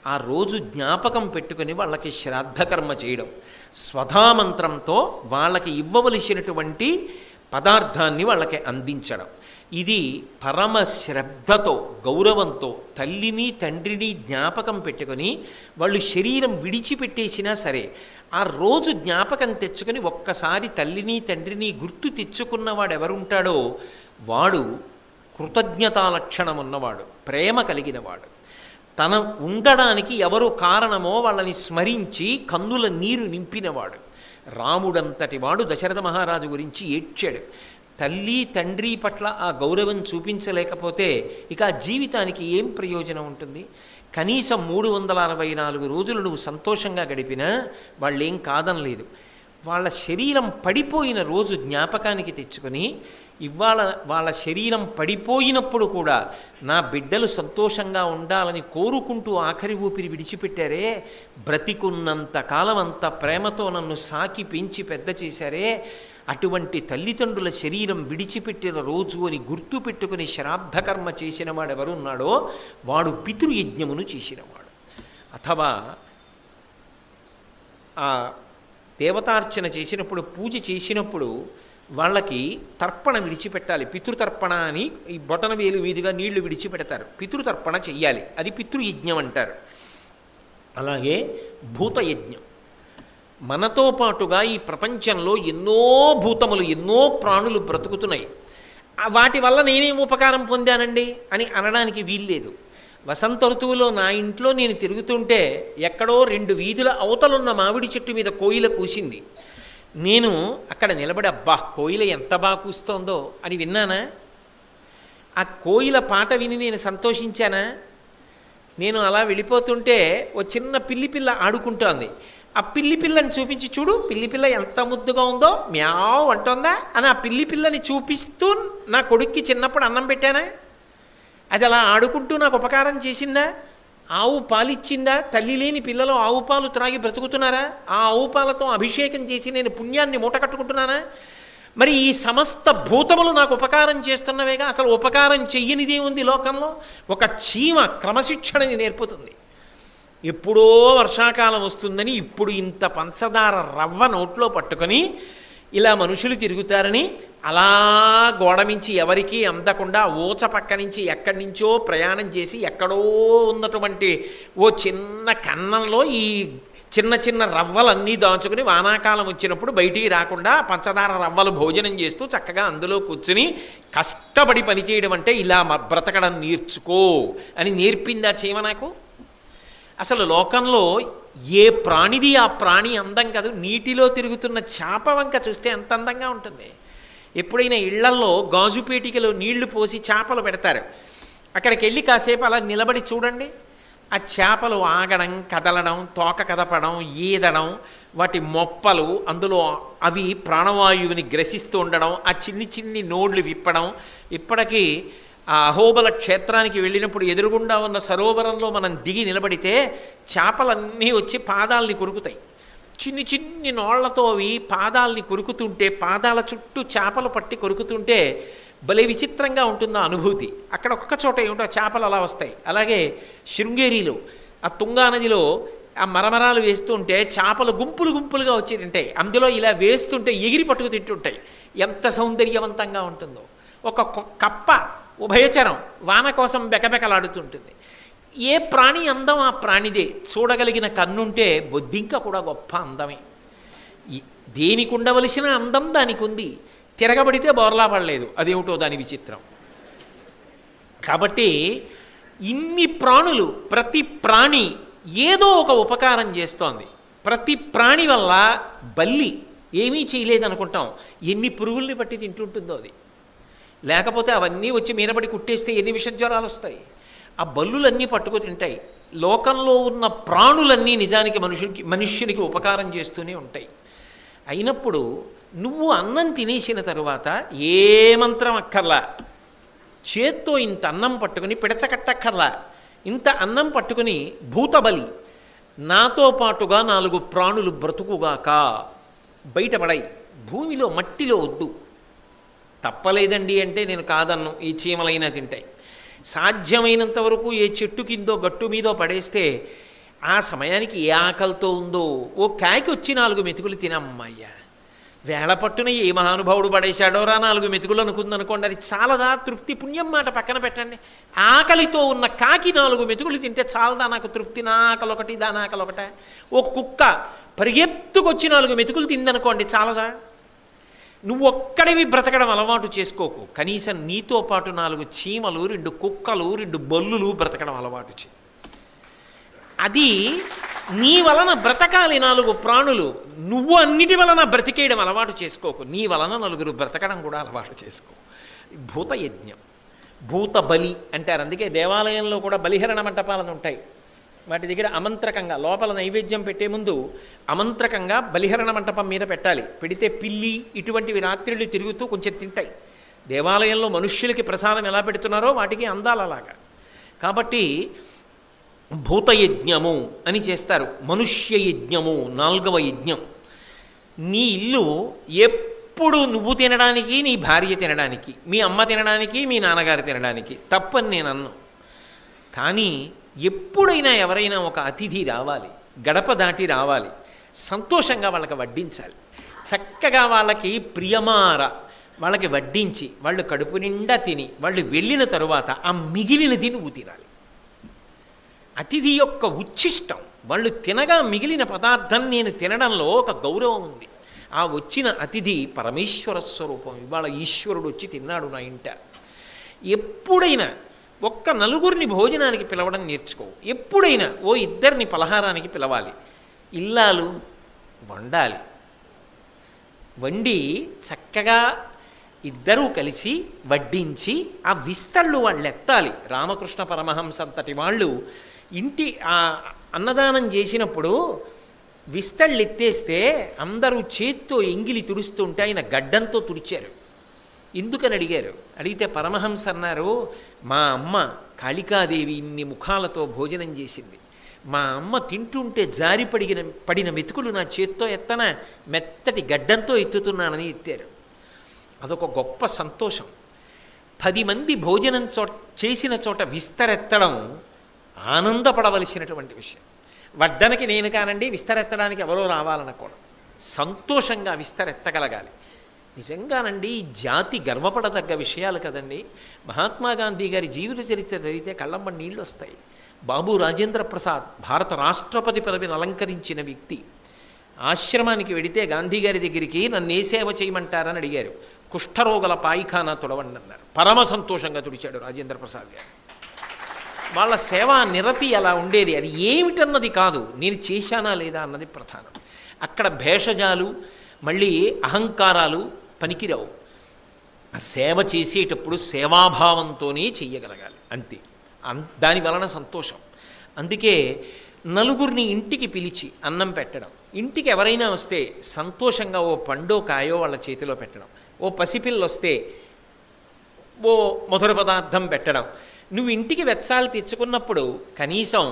ఆ రోజు జ్ఞాపకం పెట్టుకుని వాళ్ళకి శ్రాద్ధకర్మ చేయడం, స్వధామంత్రంతో వాళ్ళకి ఇవ్వవలసినటువంటి పదార్థాన్ని వాళ్ళకి అందించడం. ఇది పరమ శ్రద్ధతో గౌరవంతో తల్లిని తండ్రిని జ్ఞాపకం పెట్టుకొని వాళ్ళు శరీరం విడిచిపెట్టేసినా సరే ఆ రోజు జ్ఞాపకం తెచ్చుకొని ఒక్కసారి తల్లిని తండ్రిని గుర్తు తెచ్చుకున్నవాడు ఎవరుంటాడో వాడు కృతజ్ఞతా లక్షణం ఉన్నవాడు, ప్రేమ కలిగినవాడు. తన ఉండడానికి ఎవరు కారణమో వాళ్ళని స్మరించి కన్నుల నీరు నింపినవాడు. రాముడంతటి వాడు దశరథ మహారాజు గురించి ఏడ్చాడు. తల్లి తండ్రి పట్ల ఆ గౌరవం చూపించలేకపోతే ఇక ఆ జీవితానికి ఏం ప్రయోజనం ఉంటుంది? కనీసం 364 రోజులు నువ్వు సంతోషంగా గడిపినా వాళ్ళేం కాదనలేదు. వాళ్ళ శరీరం పడిపోయిన రోజు జ్ఞాపకానికి తెచ్చుకొని ఇవాళ వాళ్ళ శరీరం పడిపోయినప్పుడు కూడా నా బిడ్డలు సంతోషంగా ఉండాలని కోరుకుంటూ ఆఖరి ఊపిరి విడిచిపెట్టారే, బ్రతికున్నంత కాలం అంత ప్రేమతో నన్ను సాకి పెంచి పెద్ద చేశారే, అటువంటి తల్లిదండ్రుల శరీరం విడిచిపెట్టిన రోజు అని గుర్తు పెట్టుకుని శ్రాద్ధకర్మ చేసిన వాడు ఎవరున్నాడో వాడు పితృయజ్ఞమును చేసినవాడు. అథవా ఆ దేవతార్చన చేసినప్పుడు పూజ చేసినప్పుడు వాళ్ళకి తర్పణ విడిచిపెట్టాలి. పితృతర్పణ అని ఈ బొటన వేలు మీదుగా నీళ్లు విడిచిపెడతారు, పితృతర్పణ చెయ్యాలి, అది పితృయజ్ఞం అంటారు. అలాగే భూతయజ్ఞం. మనతో పాటుగా ఈ ప్రపంచంలో ఎన్నో భూతములు ఎన్నో ప్రాణులు బ్రతుకుతున్నాయి. వాటి వల్ల నేనేం ఉపకారం పొందానండి అని అనడానికి వీల్లేదు. వసంత ఋతువులో నా ఇంట్లో నేను తిరుగుతుంటే ఎక్కడో 2 వీధుల అవతలున్న మామిడి చెట్టు మీద కోయిల కూసింది. నేను అక్కడ నిలబడి అబ్బా కోయిల ఎంత బాగా కూస్తోందో అని విన్నానా? ఆ కోయిల పాట విని నేను సంతోషించానా? నేను అలా వెళ్ళిపోతుంటే ఓ చిన్న పిల్లిపిల్ల ఆడుకుంటోంది. ఆ పిల్లిపిల్లని చూపించి చూడు పిల్లిపిల్ల ఎంత ముద్దుగా ఉందో మ్యావ్ అంటోందా అని ఆ పిల్లిపిల్లని చూపిస్తూ నా కొడుక్కి చిన్నప్పుడు అన్నం పెట్టానా? అది అలా ఆడుకుంటూ నాకు ఉపకారం చేసిందా? ఆవు పాలిచ్చిందా? తల్లి లేని పిల్లలు ఆవు పాలు త్రాగి బ్రతుకుతున్నారా? ఆ ఆవు పాలతో అభిషేకం చేసి నేను పుణ్యాన్ని మూట కట్టుకుంటున్నానా? మరి ఈ సమస్త భూతములు నాకు ఉపకారం చేస్తున్నవేగా. అసలు ఉపకారం చెయ్యనిదే ఉంది లోకంలో? ఒక చీమ క్రమశిక్షణని నేర్పుతుంది. ఎప్పుడో వర్షాకాలం వస్తుందని ఇప్పుడు ఇంత పంచదార రవ్వ నోట్లో పట్టుకొని ఇలా మనుషులు తిరుగుతారని అలా గోడ మించి ఎవరికీ అందకుండా ఊచ పక్క నుంచి ఎక్కడి నుంచో ప్రయాణం చేసి ఎక్కడో ఉన్నటువంటి ఓ చిన్న కన్నంలో ఈ చిన్న చిన్న రవ్వలన్నీ దాచుకుని వానాకాలం వచ్చినప్పుడు బయటికి రాకుండా పంచదార రవ్వలు భోజనం చేస్తూ చక్కగా అందులో కూర్చుని కష్టపడి పనిచేయడం అంటే ఇలా బ్రతకడం నేర్చుకో అని నేర్పిందా చీమ నాకు? అసలు లోకంలో ఏ ప్రాణిది ఆ ప్రాణి అందం కాదు. నీటిలో తిరుగుతున్న చేప వంక చూస్తే ఎంత అందంగా ఉంటుంది. ఎప్పుడైనా ఇళ్లల్లో గాజు పేటికలో నీళ్లు పోసి చేపలు పెడతారు. అక్కడికి వెళ్ళి కాసేపు అలా నిలబడి చూడండి. ఆ చేపలు ఆగడం, కదలడం, తోక కదపడం, ఈదడం, వాటి మొప్పలు అందులో అవి ప్రాణవాయువుని గ్రసిస్తూ ఉండడం, ఆ చిన్ని చిన్ని నోళ్లు విప్పడం. ఇప్పటికీ ఆ అహోబల క్షేత్రానికి వెళ్ళినప్పుడు ఎదురుగుండా ఉన్న సరోవరంలో మనం దిగి నిలబడితే చేపలన్నీ వచ్చి పాదాలని కొరుకుతాయి. చిన్ని చిన్ని నోళ్లతో అవి పాదాలని కొరుకుతుంటే, పాదాల చుట్టూ చేపలు పట్టి కొరుకుతుంటే భలే విచిత్రంగా ఉంటుంది ఆ అనుభూతి. అక్కడ ఒక్క చోట ఏమిటో చేపలు అలా వస్తాయి. అలాగే శృంగేరిలో ఆ తుంగా నదిలో ఆ మరమరాలు వేస్తుంటే చేపలు గుంపులు గుంపులుగా వచ్చి తింటాయి. అందులో ఇలా వేస్తుంటే ఎగిరి పట్టుకు తింటుంటాయి. ఎంత సౌందర్యవంతంగా ఉంటుందో. ఒక కప్ప ఉభయచరం వాన కోసం బెకబెకలాడుతుంటుంది. ఏ ప్రాణి అందం ఆ ప్రాణిదే. చూడగలిగిన కన్నుంటే బొద్దింక కూడా గొప్ప అందమే. దేనికి ఉండవలసిన అందం దానికి ఉంది. తిరగబడితే బోర్లా పడలేదు. అదేమిటో దాని విచిత్రం. కాబట్టి ఇన్ని ప్రాణులు, ప్రతి ప్రాణి ఏదో ఒక ఉపకారం చేస్తోంది. ప్రతి ప్రాణి వల్ల బల్లి ఏమీ చేయలేదనుకుంటాం. ఎన్ని పురుగుల్ని పట్టి తింటుంటుందో అది. లేకపోతే అవన్నీ వచ్చి మీనబడి కుట్టేస్తే ఎన్ని విషజ్వరాలు వస్తాయి. ఆ బల్లులన్నీ పట్టుకు తింటాయి. లోకంలో ఉన్న ప్రాణులన్నీ నిజానికి మనుష్యునికి ఉపకారం చేస్తూనే ఉంటాయి. అయినప్పుడు నువ్వు అన్నం తినేసిన తరువాత ఏ మంత్రం అక్కర్లా, చేత్తో ఇంత అన్నం పట్టుకుని పిడచకట్టక్కర్లా, ఇంత అన్నం పట్టుకుని భూతబలి నాతో పాటుగా 4 ప్రాణులు బ్రతుకుగాక, బయటపడాయి, భూమిలో మట్టిలో వద్దు. తప్పలేదండి అంటే నేను కాదన్ను. ఈ చీమలైనా తింటాయి. సాధ్యమైనంత వరకు ఏ చెట్టు కిందో గట్టు మీదో పడేస్తే ఆ సమయానికి ఏ ఆకలితో ఉందో ఓ కాకి వచ్చి 4 మెతుకులు తినమ్మయ్యా. వేళ పట్టున ఏ మహానుభావుడు పడేశాడోరా 4 మెతుకులు అనుకుందనుకోండి, అది చాలదా? తృప్తి పుణ్యం మాట పక్కన పెట్టండి. ఆకలితో ఉన్న కాకి 4 మెతుకులు తింటే చాలదా నాకు తృప్తి? నా ఆకలొకటి, దాని ఆకలొకట. ఓ కుక్క పరిగెత్తుకొచ్చి 4 మెతుకులు తిందనుకోండి, చాలదా? నువ్వు ఒక్కడివి బ్రతకడం అలవాటు చేసుకోకు. కనీసం నీతో పాటు 4 చీమలు, 2 కుక్కలు, 2 బల్లులు బ్రతకడం అలవాటు చేయి. అది నీ వలన బ్రతకాలి 4 ప్రాణులు. నువ్వు అన్నిటి వలన బ్రతికేయడం అలవాటు చేసుకోకు. నీ వలన 4 బ్రతకడం కూడా అలవాటు చేసుకో. భూతయజ్ఞం, భూత బలి అంటారు. అందుకే దేవాలయంలో కూడా బలిహరణ మంటపాలను ఉంటాయి. వాటి దగ్గర అమంత్రకంగా లోపల నైవేద్యం పెట్టే ముందు అమంత్రకంగా బలిహరణ మంటపం మీద పెట్టాలి. పెడితే పిల్లి ఇటువంటివి రాత్రిళ్ళు తిరుగుతూ కొంచెం తింటాయి. దేవాలయంలో మనుష్యులకి ప్రసాదం ఎలా పెడుతున్నారో వాటికి అందాలు అలాగా. కాబట్టి భూతయజ్ఞము అని చేస్తారు. మనుష్య యజ్ఞము 4వ యజ్ఞం. నీ ఇల్లు ఎప్పుడు నువ్వు తినడానికి, నీ భార్య తినడానికి, మీ అమ్మ తినడానికి, మీ నాన్నగారు తినడానికి తప్పని నేను అన్ను. కానీ ఎప్పుడైనా ఎవరైనా ఒక అతిథి రావాలి, గడప దాటి రావాలి, సంతోషంగా వాళ్ళకి వడ్డించాలి. చక్కగా వాళ్ళకి ప్రియమార వాళ్ళకి వడ్డించి వాళ్ళు కడుపు నిండా తిని వాళ్ళు వెళ్ళిన తరువాత ఆ మిగిలినది నువ్వు తినాలి. అతిథి యొక్క ఉచ్ఛిష్టం. వాళ్ళు తినగా మిగిలిన పదార్థం నేను తినడంలో ఒక గౌరవం ఉంది. ఆ వచ్చిన అతిథి పరమేశ్వర స్వరూపం. ఇవాళ ఈశ్వరుడు వచ్చి తిన్నాడు నా ఇంట. ఎప్పుడైనా ఒక్క 4 భోజనానికి పిలవడం నేర్చుకో. ఎప్పుడైనా ఓ 2 పలహారానికి పిలవాలి. ఇల్లాలు వండాలి. వండి చక్కగా ఇద్దరూ కలిసి వడ్డించి ఆ విస్తళ్ళు వాళ్ళు ఎత్తాలి. రామకృష్ణ పరమహంస అంతటి వాళ్ళు ఇంటి ఆ అన్నదానం చేసినప్పుడు విస్తళ్ళు ఎత్తేస్తే అందరూ చేత్తో ఎంగిలి తుడుస్తుంటే ఆయన గడ్డంతో తుడిచారు. ఎందుకని అడిగారు. అడిగితే పరమహంస అన్నారు, మా అమ్మ కాళికాదేవి ఇన్ని ముఖాలతో భోజనం చేసింది. మా అమ్మ తింటుంటే జారి పడిన మెతుకులు నా చేత్తో ఎత్తన మెత్తటి గడ్డంతో ఎత్తుతున్నానని ఎత్తారు. అదొక గొప్ప సంతోషం. 10 మంది భోజనం చేసిన చోట విస్తరెత్తడం ఆనందపడవలసినటువంటి విషయం. వడ్డనకి నేను కానండి, విస్తరెత్తడానికి ఎవరో రావాలనుకోవడం. సంతోషంగా విస్తరెత్తగలగాలి. నిజంగానండి ఈ జాతి గర్వపడదగ్గ విషయాలు కదండి. మహాత్మా గాంధీ గారి జీవిత చరిత్ర చదివితే కళ్ళమ్మ నీళ్ళు వస్తాయి. బాబు రాజేంద్ర ప్రసాద్ భారత రాష్ట్రపతి పదవిని అలంకరించిన వ్యక్తి. ఆశ్రమానికి వెడితే గాంధీ గారి దగ్గరికి నన్ను ఏ సేవ చేయమంటారని అడిగారు. కుష్ఠరోగుల పాయిఖానా తుడవండి అన్నారు. పరమ సంతోషంగా తుడిచాడు రాజేంద్ర ప్రసాద్ గారు. వాళ్ళ సేవా నిరతి అలా ఉండేది. అది ఏమిటన్నది కాదు, నేను చేశానా లేదా అన్నది ప్రధానం. అక్కడ భేషజాలు మళ్ళీ అహంకారాలు పనికిరావు. ఆ సేవ చేసేటప్పుడు సేవాభావంతోనే చెయ్యగలగాలి అంతే. దాని వలన సంతోషం. అందుకే నలుగురిని ఇంటికి పిలిచి అన్నం పెట్టడం, ఇంటికి ఎవరైనా వస్తే సంతోషంగా ఓ పండో కాయో వాళ్ళ చేతిలో పెట్టడం, ఓ పసిపిల్ల వస్తే ఓ మధుర పదార్థం పెట్టడం. నువ్వు ఇంటికి వెచ్చాలు తెచ్చుకున్నప్పుడు కనీసం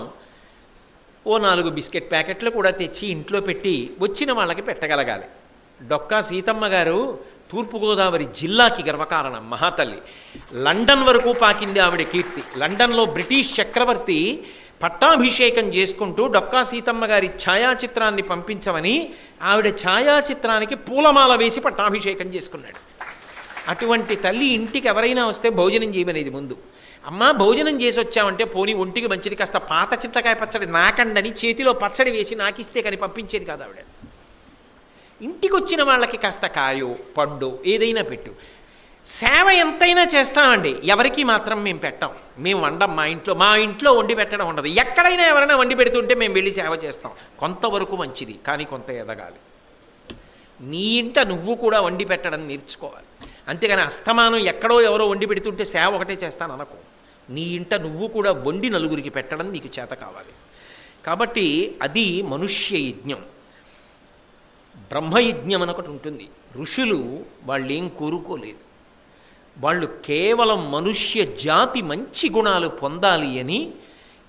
ఓ 4 బిస్కెట్ ప్యాకెట్లు కూడా తెచ్చి ఇంట్లో పెట్టి వచ్చిన వాళ్ళకి పెట్టగలగాలి. డొక్కా సీతమ్మ గారు తూర్పుగోదావరి జిల్లాకి గర్వకారణం, మహాతల్లి. లండన్ వరకు పాకింది ఆవిడ కీర్తి. లండన్లో బ్రిటిష్ చక్రవర్తి పట్టాభిషేకం చేసుకుంటూ డొక్కా సీతమ్మ గారి ఛాయాచిత్రాన్ని పంపించమని ఆవిడ ఛాయాచిత్రానికి పూలమాల వేసి పట్టాభిషేకం చేసుకున్నాడు. అటువంటి తల్లి ఇంటికి ఎవరైనా వస్తే భోజనం చేయమనేది ముందు. అమ్మ భోజనం చేసి వచ్చామంటే పోనీ ఒంటికి మంచిది కాస్త పాత చింతకాయ పచ్చడి నాకండని చేతిలో పచ్చడి వేసి నాకిస్తే కానీ పంపించేది కాదు ఆవిడ. ఇంటికి వచ్చిన వాళ్ళకి కాస్త కాయో పండు ఏదైనా పెట్టు. సేవ ఎంతైనా చేస్తామండి, ఎవరికి మాత్రం మేము పెట్టాం. మేము వండం మా ఇంట్లో వండి పెట్టడం ఉండదు. ఎక్కడైనా ఎవరైనా వండి పెడుతుంటే మేము వెళ్ళి సేవ చేస్తాం. కొంతవరకు మంచిది, కానీ కొంత ఎదగాలి. నీ ఇంట నువ్వు కూడా వండి పెట్టడం నేర్చుకోవాలి. అంతేగాని అస్తమానం ఎక్కడో ఎవరో వండి పెడుతుంటే సేవ ఒకటే చేస్తాను అనకు. నీ ఇంట నువ్వు కూడా వండి నలుగురికి పెట్టడం నీకు చేత కావాలి. కాబట్టి అది మనుష్య యజ్ఞం. బ్రహ్మయజ్ఞం అని ఒకటి ఉంటుంది. ఋషులు వాళ్ళేం కోరుకోలేదు. వాళ్ళు కేవలం మనుష్య జాతి మంచి గుణాలు పొందాలి అని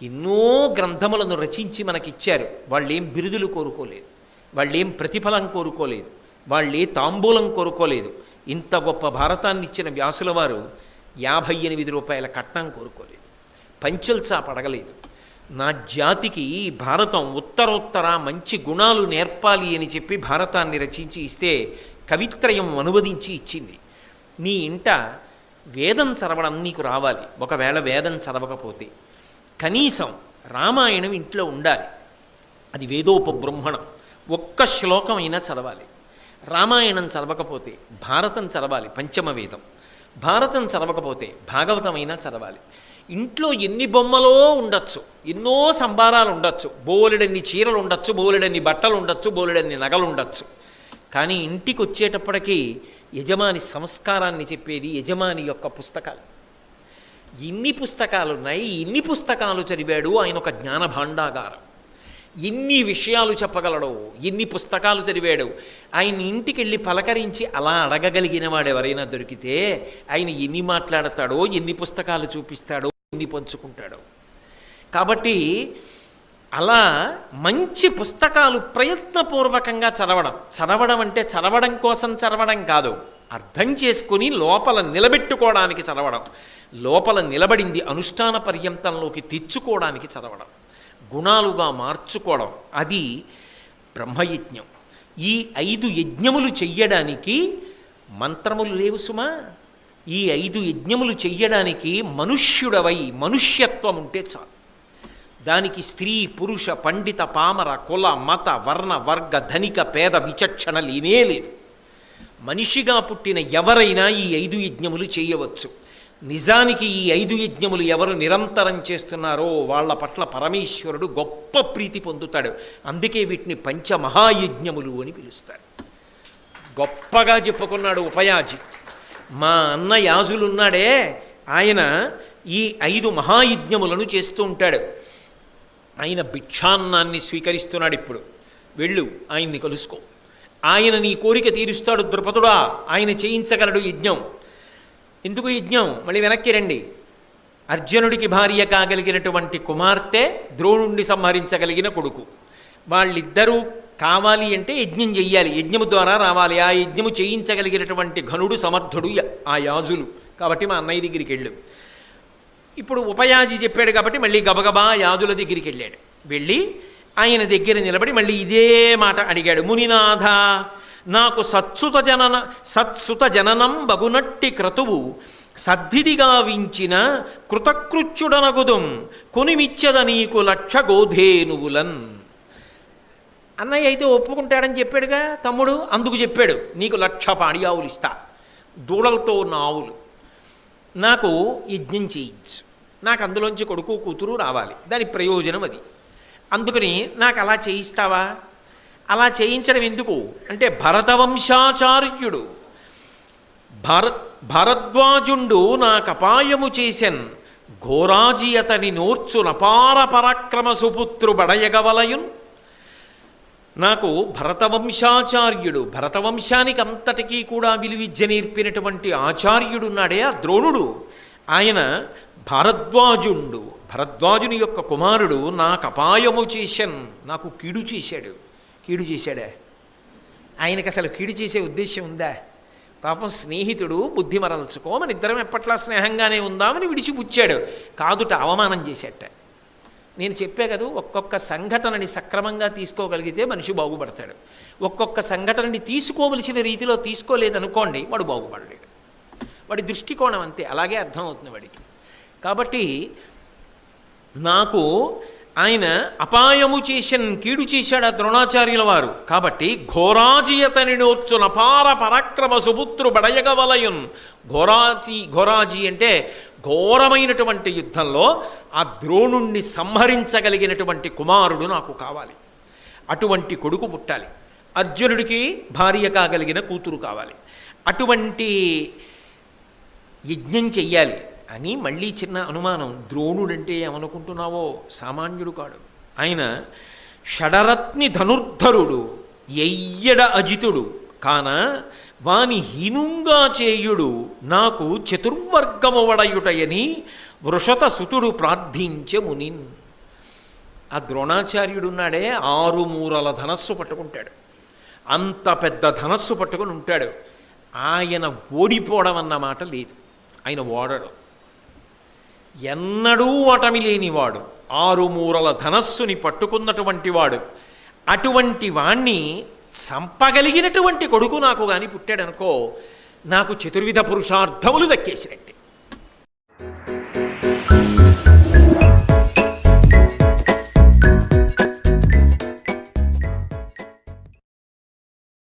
ఎన్నో గ్రంథములను రచించి మనకిచ్చారు. వాళ్ళేం బిరుదులు కోరుకోలేదు, వాళ్ళేం ప్రతిఫలం కోరుకోలేదు, వాళ్ళే తాంబూలం కోరుకోలేదు. ఇంత గొప్ప భారతాన్ని ఇచ్చిన వ్యాసుల వారు 58 రూపాయల కట్నం కోరుకోలేదు, పంచల్సా పడగలేదు. నా జాతికి భారతం ఉత్తరోత్తర మంచి గుణాలు నేర్పాలి అని చెప్పి భారతాన్ని రచించి ఇస్తే కవిత్రయం అనువదించి ఇచ్చింది. నీ ఇంట వేదం చదవడం నీకు రావాలి. ఒకవేళ వేదం చదవకపోతే కనీసం రామాయణం ఇంట్లో ఉండాలి. అది వేదోపబ్రహ్మణం. ఒక్క శ్లోకమైనా చదవాలి. రామాయణం చదవకపోతే భారతం చదవాలి, పంచమ వేదం. భారతం చదవకపోతే భాగవతమైనా చదవాలి. ఇంట్లో ఎన్ని బొమ్మలో ఉండొచ్చు, ఎన్నో సంబారాలు ఉండొచ్చు, బోలెడన్ని చీరలు ఉండొచ్చు, బోలెడన్ని బట్టలు ఉండొచ్చు, బోలెడన్ని నగలు ఉండొచ్చు. కానీ ఇంటికి వచ్చేటప్పటికీ యజమాని సంస్కారాన్ని చెప్పేది యజమాని యొక్క పుస్తకాలు. ఇన్ని పుస్తకాలు ఉన్నాయి, ఇన్ని పుస్తకాలు చదివాడు ఆయన, ఒక జ్ఞాన భాండాగారం. ఎన్ని విషయాలు చెప్పగలడో, ఎన్ని పుస్తకాలు చదివాడు. ఆయన ఇంటికి వెళ్ళి పలకరించి అలా అడగగలిగిన వాడు ఎవరైనా దొరికితే ఆయన ఎన్ని మాట్లాడతాడో, ఎన్ని పుస్తకాలు చూపిస్తాడో, ఎన్ని పంచుకుంటాడో. కాబట్టి అలా మంచి పుస్తకాలు ప్రయత్నపూర్వకంగా చదవడం అంటే చదవడం కోసం చదవడం కాదు, అర్థం చేసుకుని లోపల నిలబెట్టుకోవడానికి చదవడం, లోపల నిలబడింది అనుష్ఠాన పర్యంతంలోకి తెచ్చుకోవడానికి చదవడం, గుణాలుగా మార్చుకోవడం. అది బ్రహ్మయజ్ఞం. ఈ 5 యజ్ఞములు చెయ్యడానికి మంత్రములు లేవు సుమా. ఈ 5 యజ్ఞములు చెయ్యడానికి మనుష్యుడవై మనుష్యత్వం ఉంటే చాలు. దానికి స్త్రీ పురుష పండిత పామర కుల మత వర్ణ వర్గ ధనిక పేద విచక్షణ లేనే లేదు. మనిషిగా పుట్టిన ఎవరైనా ఈ 5 యజ్ఞములు చేయవచ్చు. నిజానికి ఈ 5 యజ్ఞములు ఎవరు నిరంతరం చేస్తున్నారో వాళ్ళ పట్ల పరమేశ్వరుడు గొప్ప ప్రీతి పొందుతాడు. అందుకే వీటిని పంచమహాయజ్ఞములు అని పిలుస్తారు. గొప్పగా చెప్పుకున్నాడు ఉపయాజి. మా అన్న యాజులున్నాడే, ఆయన ఈ 5 మహాయజ్ఞములను చేస్తూ ఉంటాడు. ఆయన భిక్షాన్నాన్ని స్వీకరిస్తున్నాడు. ఇప్పుడు వెళ్ళు, ఆయన్ని కలుసుకో. ఆయన నీ కోరిక తీరుస్తాడు. ద్రుపదుడా, ఆయన చేయించగలడు యజ్ఞం. ఎందుకు యజ్ఞం? మళ్ళీ వెనక్కి రండి. అర్జునుడికి భార్య కాగలిగినటువంటి కుమార్తె, ద్రోణుణ్ణి సంహరించగలిగిన కొడుకు, వాళ్ళిద్దరూ కావాలి అంటే యజ్ఞం చెయ్యాలి. యజ్ఞము ద్వారా రావాలి. ఆ యజ్ఞము చేయించగలిగినటువంటి ఘనుడు సమర్థుడు ఆ యాజులు. కాబట్టి మా అన్నయ్య దగ్గరికి వెళ్ళు. ఇప్పుడు ఉపయాజి చెప్పాడు కాబట్టి మళ్ళీ గబగబా యాజుల దగ్గరికి వెళ్ళాడు. వెళ్ళి ఆయన దగ్గర నిలబడి మళ్ళీ ఇదే మాట అడిగాడు. మునినాథ, నాకు సత్సుత జననం బగునట్టి క్రతువు సద్విధిగా వించిన కృతకృత్యుడనగుదుం కొనిమిచ్చద నీకు లక్ష గోధేనువులన్. అన్నయ్య అయితే ఒప్పుకుంటాడని చెప్పాడుగా తమ్ముడు, అందుకు చెప్పాడు నీకు 1,00,000 పాడియావులు ఇస్తా, దూడలతో ఉన్న ఆవులు. నాకు యజ్ఞం చేయించు, నాకు అందులోంచి కొడుకు కూతురు రావాలి, దాని ప్రయోజనం అది. అందుకని నాకు అలా చేయిస్తావా? అలా చేయించడం ఎందుకు అంటే భరతవంశాచార్యుడు భరద్వాజుండు నాకపాయము చేసెన్ ఘోరాజి అతని నోర్చు నపార పరాక్రమ సుపుత్రు బడయగవలయున్. నాకు భరతవంశాచార్యుడు, భరతవంశానికి అంతటికీ కూడా విలువిద్య నేర్పినటువంటి ఆచార్యుడున్నాడే ఆ ద్రోణుడు, ఆయన భరద్వాజుండు, భరద్వాజుని యొక్క కుమారుడు నాకు అపాయము చేశాను, నాకు కీడు చేశాడు. కీడు చేశాడా? ఆయనకు అసలు కీడు చేసే ఉద్దేశం ఉందా? పాపం స్నేహితుడు బుద్ధి మరల్చుకో, మన ఇద్దరం ఎప్పట్లా స్నేహంగానే ఉందామని విడిచిపుచ్చాడు. కాదుట అవమానం చేశాట. నేను చెప్పే కదా, ఒక్కొక్క సంఘటనని సక్రమంగా తీసుకోగలిగితే మనిషి బాగుపడతాడు. ఒక్కొక్క సంఘటనని తీసుకోవలసిన రీతిలో తీసుకోలేదనుకోండి, వాడు బాగుపడలేడు. వాడి దృష్టికోణం అంతే, అలాగే అర్థమవుతుంది వాడికి. కాబట్టి నాకు ఆయన అపాయము చేసిన కీడు చేశాడు ఆ ద్రోణాచార్యుల వారు. కాబట్టి ఘోరాజియతని నోర్చు నపార పరాక్రమ సుపుత్రు బడయగవలయున్. ఘోరాజీ అంటే ఘోరమైనటువంటి యుద్ధంలో ఆ ద్రోణుణ్ణి సంహరించగలిగినటువంటి కుమారుడు నాకు కావాలి. అటువంటి కొడుకు పుట్టాలి. అర్జునుడికి భార్య కాగలిగిన కూతురు కావాలి. అటువంటి యజ్ఞం చెయ్యాలి అని మళ్ళీ చిన్న అనుమానం. ద్రోణుడంటే ఏమనుకుంటున్నావో సామాన్యుడు కాడు. ఆయన షడరత్ని ధనుర్ధరుడు, ఎయ్యడ అజితుడు కాన వాని హీనుంగా చేయుడు నాకు చతుర్వర్గము వడయుటయని వృషత సుతుడు ప్రార్థించె మునిన్. ఆ ద్రోణాచార్యుడున్నాడే 6 మూరల ధనస్సు పట్టుకుంటాడు. అంత పెద్ద ధనస్సు పట్టుకుని ఉంటాడు. ఆయన ఓడిపోవడం అన్న మాట లేదు. ఆయన ఓడడు, ఎన్నడూ ఓటమి లేనివాడు, 6 మూరల ధనస్సుని పట్టుకున్నటువంటి వాడు. అటువంటి వాణ్ణి చంపగలిగినటువంటి కొడుకు నాకు కానీ పుట్టాడనుకో, నాకు చతుర్విధ పురుషార్థములు దక్కేసినట్టే.